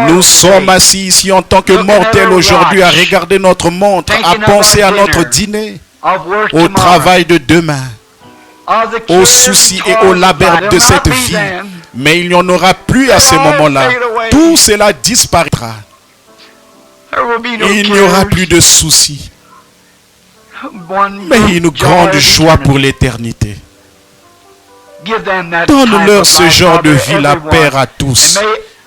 Nous sommes assis ici en tant que mortels aujourd'hui à regarder notre montre, à penser à notre dîner, au travail de demain, aux soucis et aux labeurs de cette vie. Mais il n'y en aura plus à ce moment-là. Tout cela disparaîtra. Et il n'y aura plus de soucis. Mais une grande joie pour l'éternité. Donne-leur ce genre de vie, la Père, à tous.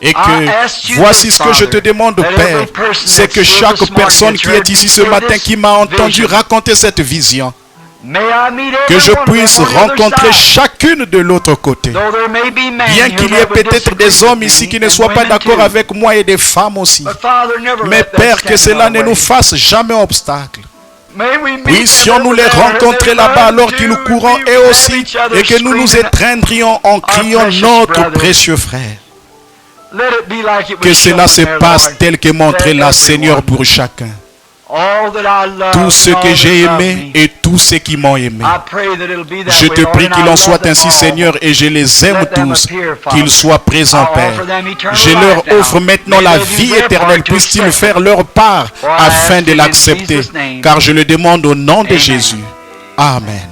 Et que, voici ce que je te demande, Père, c'est que chaque personne qui est ici ce matin, qui m'a entendu raconter cette vision, que je puisse rencontrer chacune de l'autre côté. Bien qu'il y ait peut-être des hommes ici qui ne soient pas d'accord avec moi et des femmes aussi. Mais Père, que cela ne nous fasse jamais obstacle. Puissions-nous les rencontrer là-bas alors qu'ils nous courent eux aussi et que nous nous étreindrions en criant notre précieux frère. Que cela se passe tel que montré la Seigneur pour chacun. Tout ce que j'ai aimé et tous ceux qui m'ont aimé. Je te prie qu'il en soit ainsi, Seigneur, et je les aime tous, qu'ils soient présents, Père. Je leur offre maintenant la vie éternelle. Puissent-ils faire leur part afin de l'accepter, car je le demande au nom de Jésus. Amen.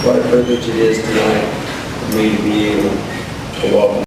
What a privilege it is tonight for me to be able to welcome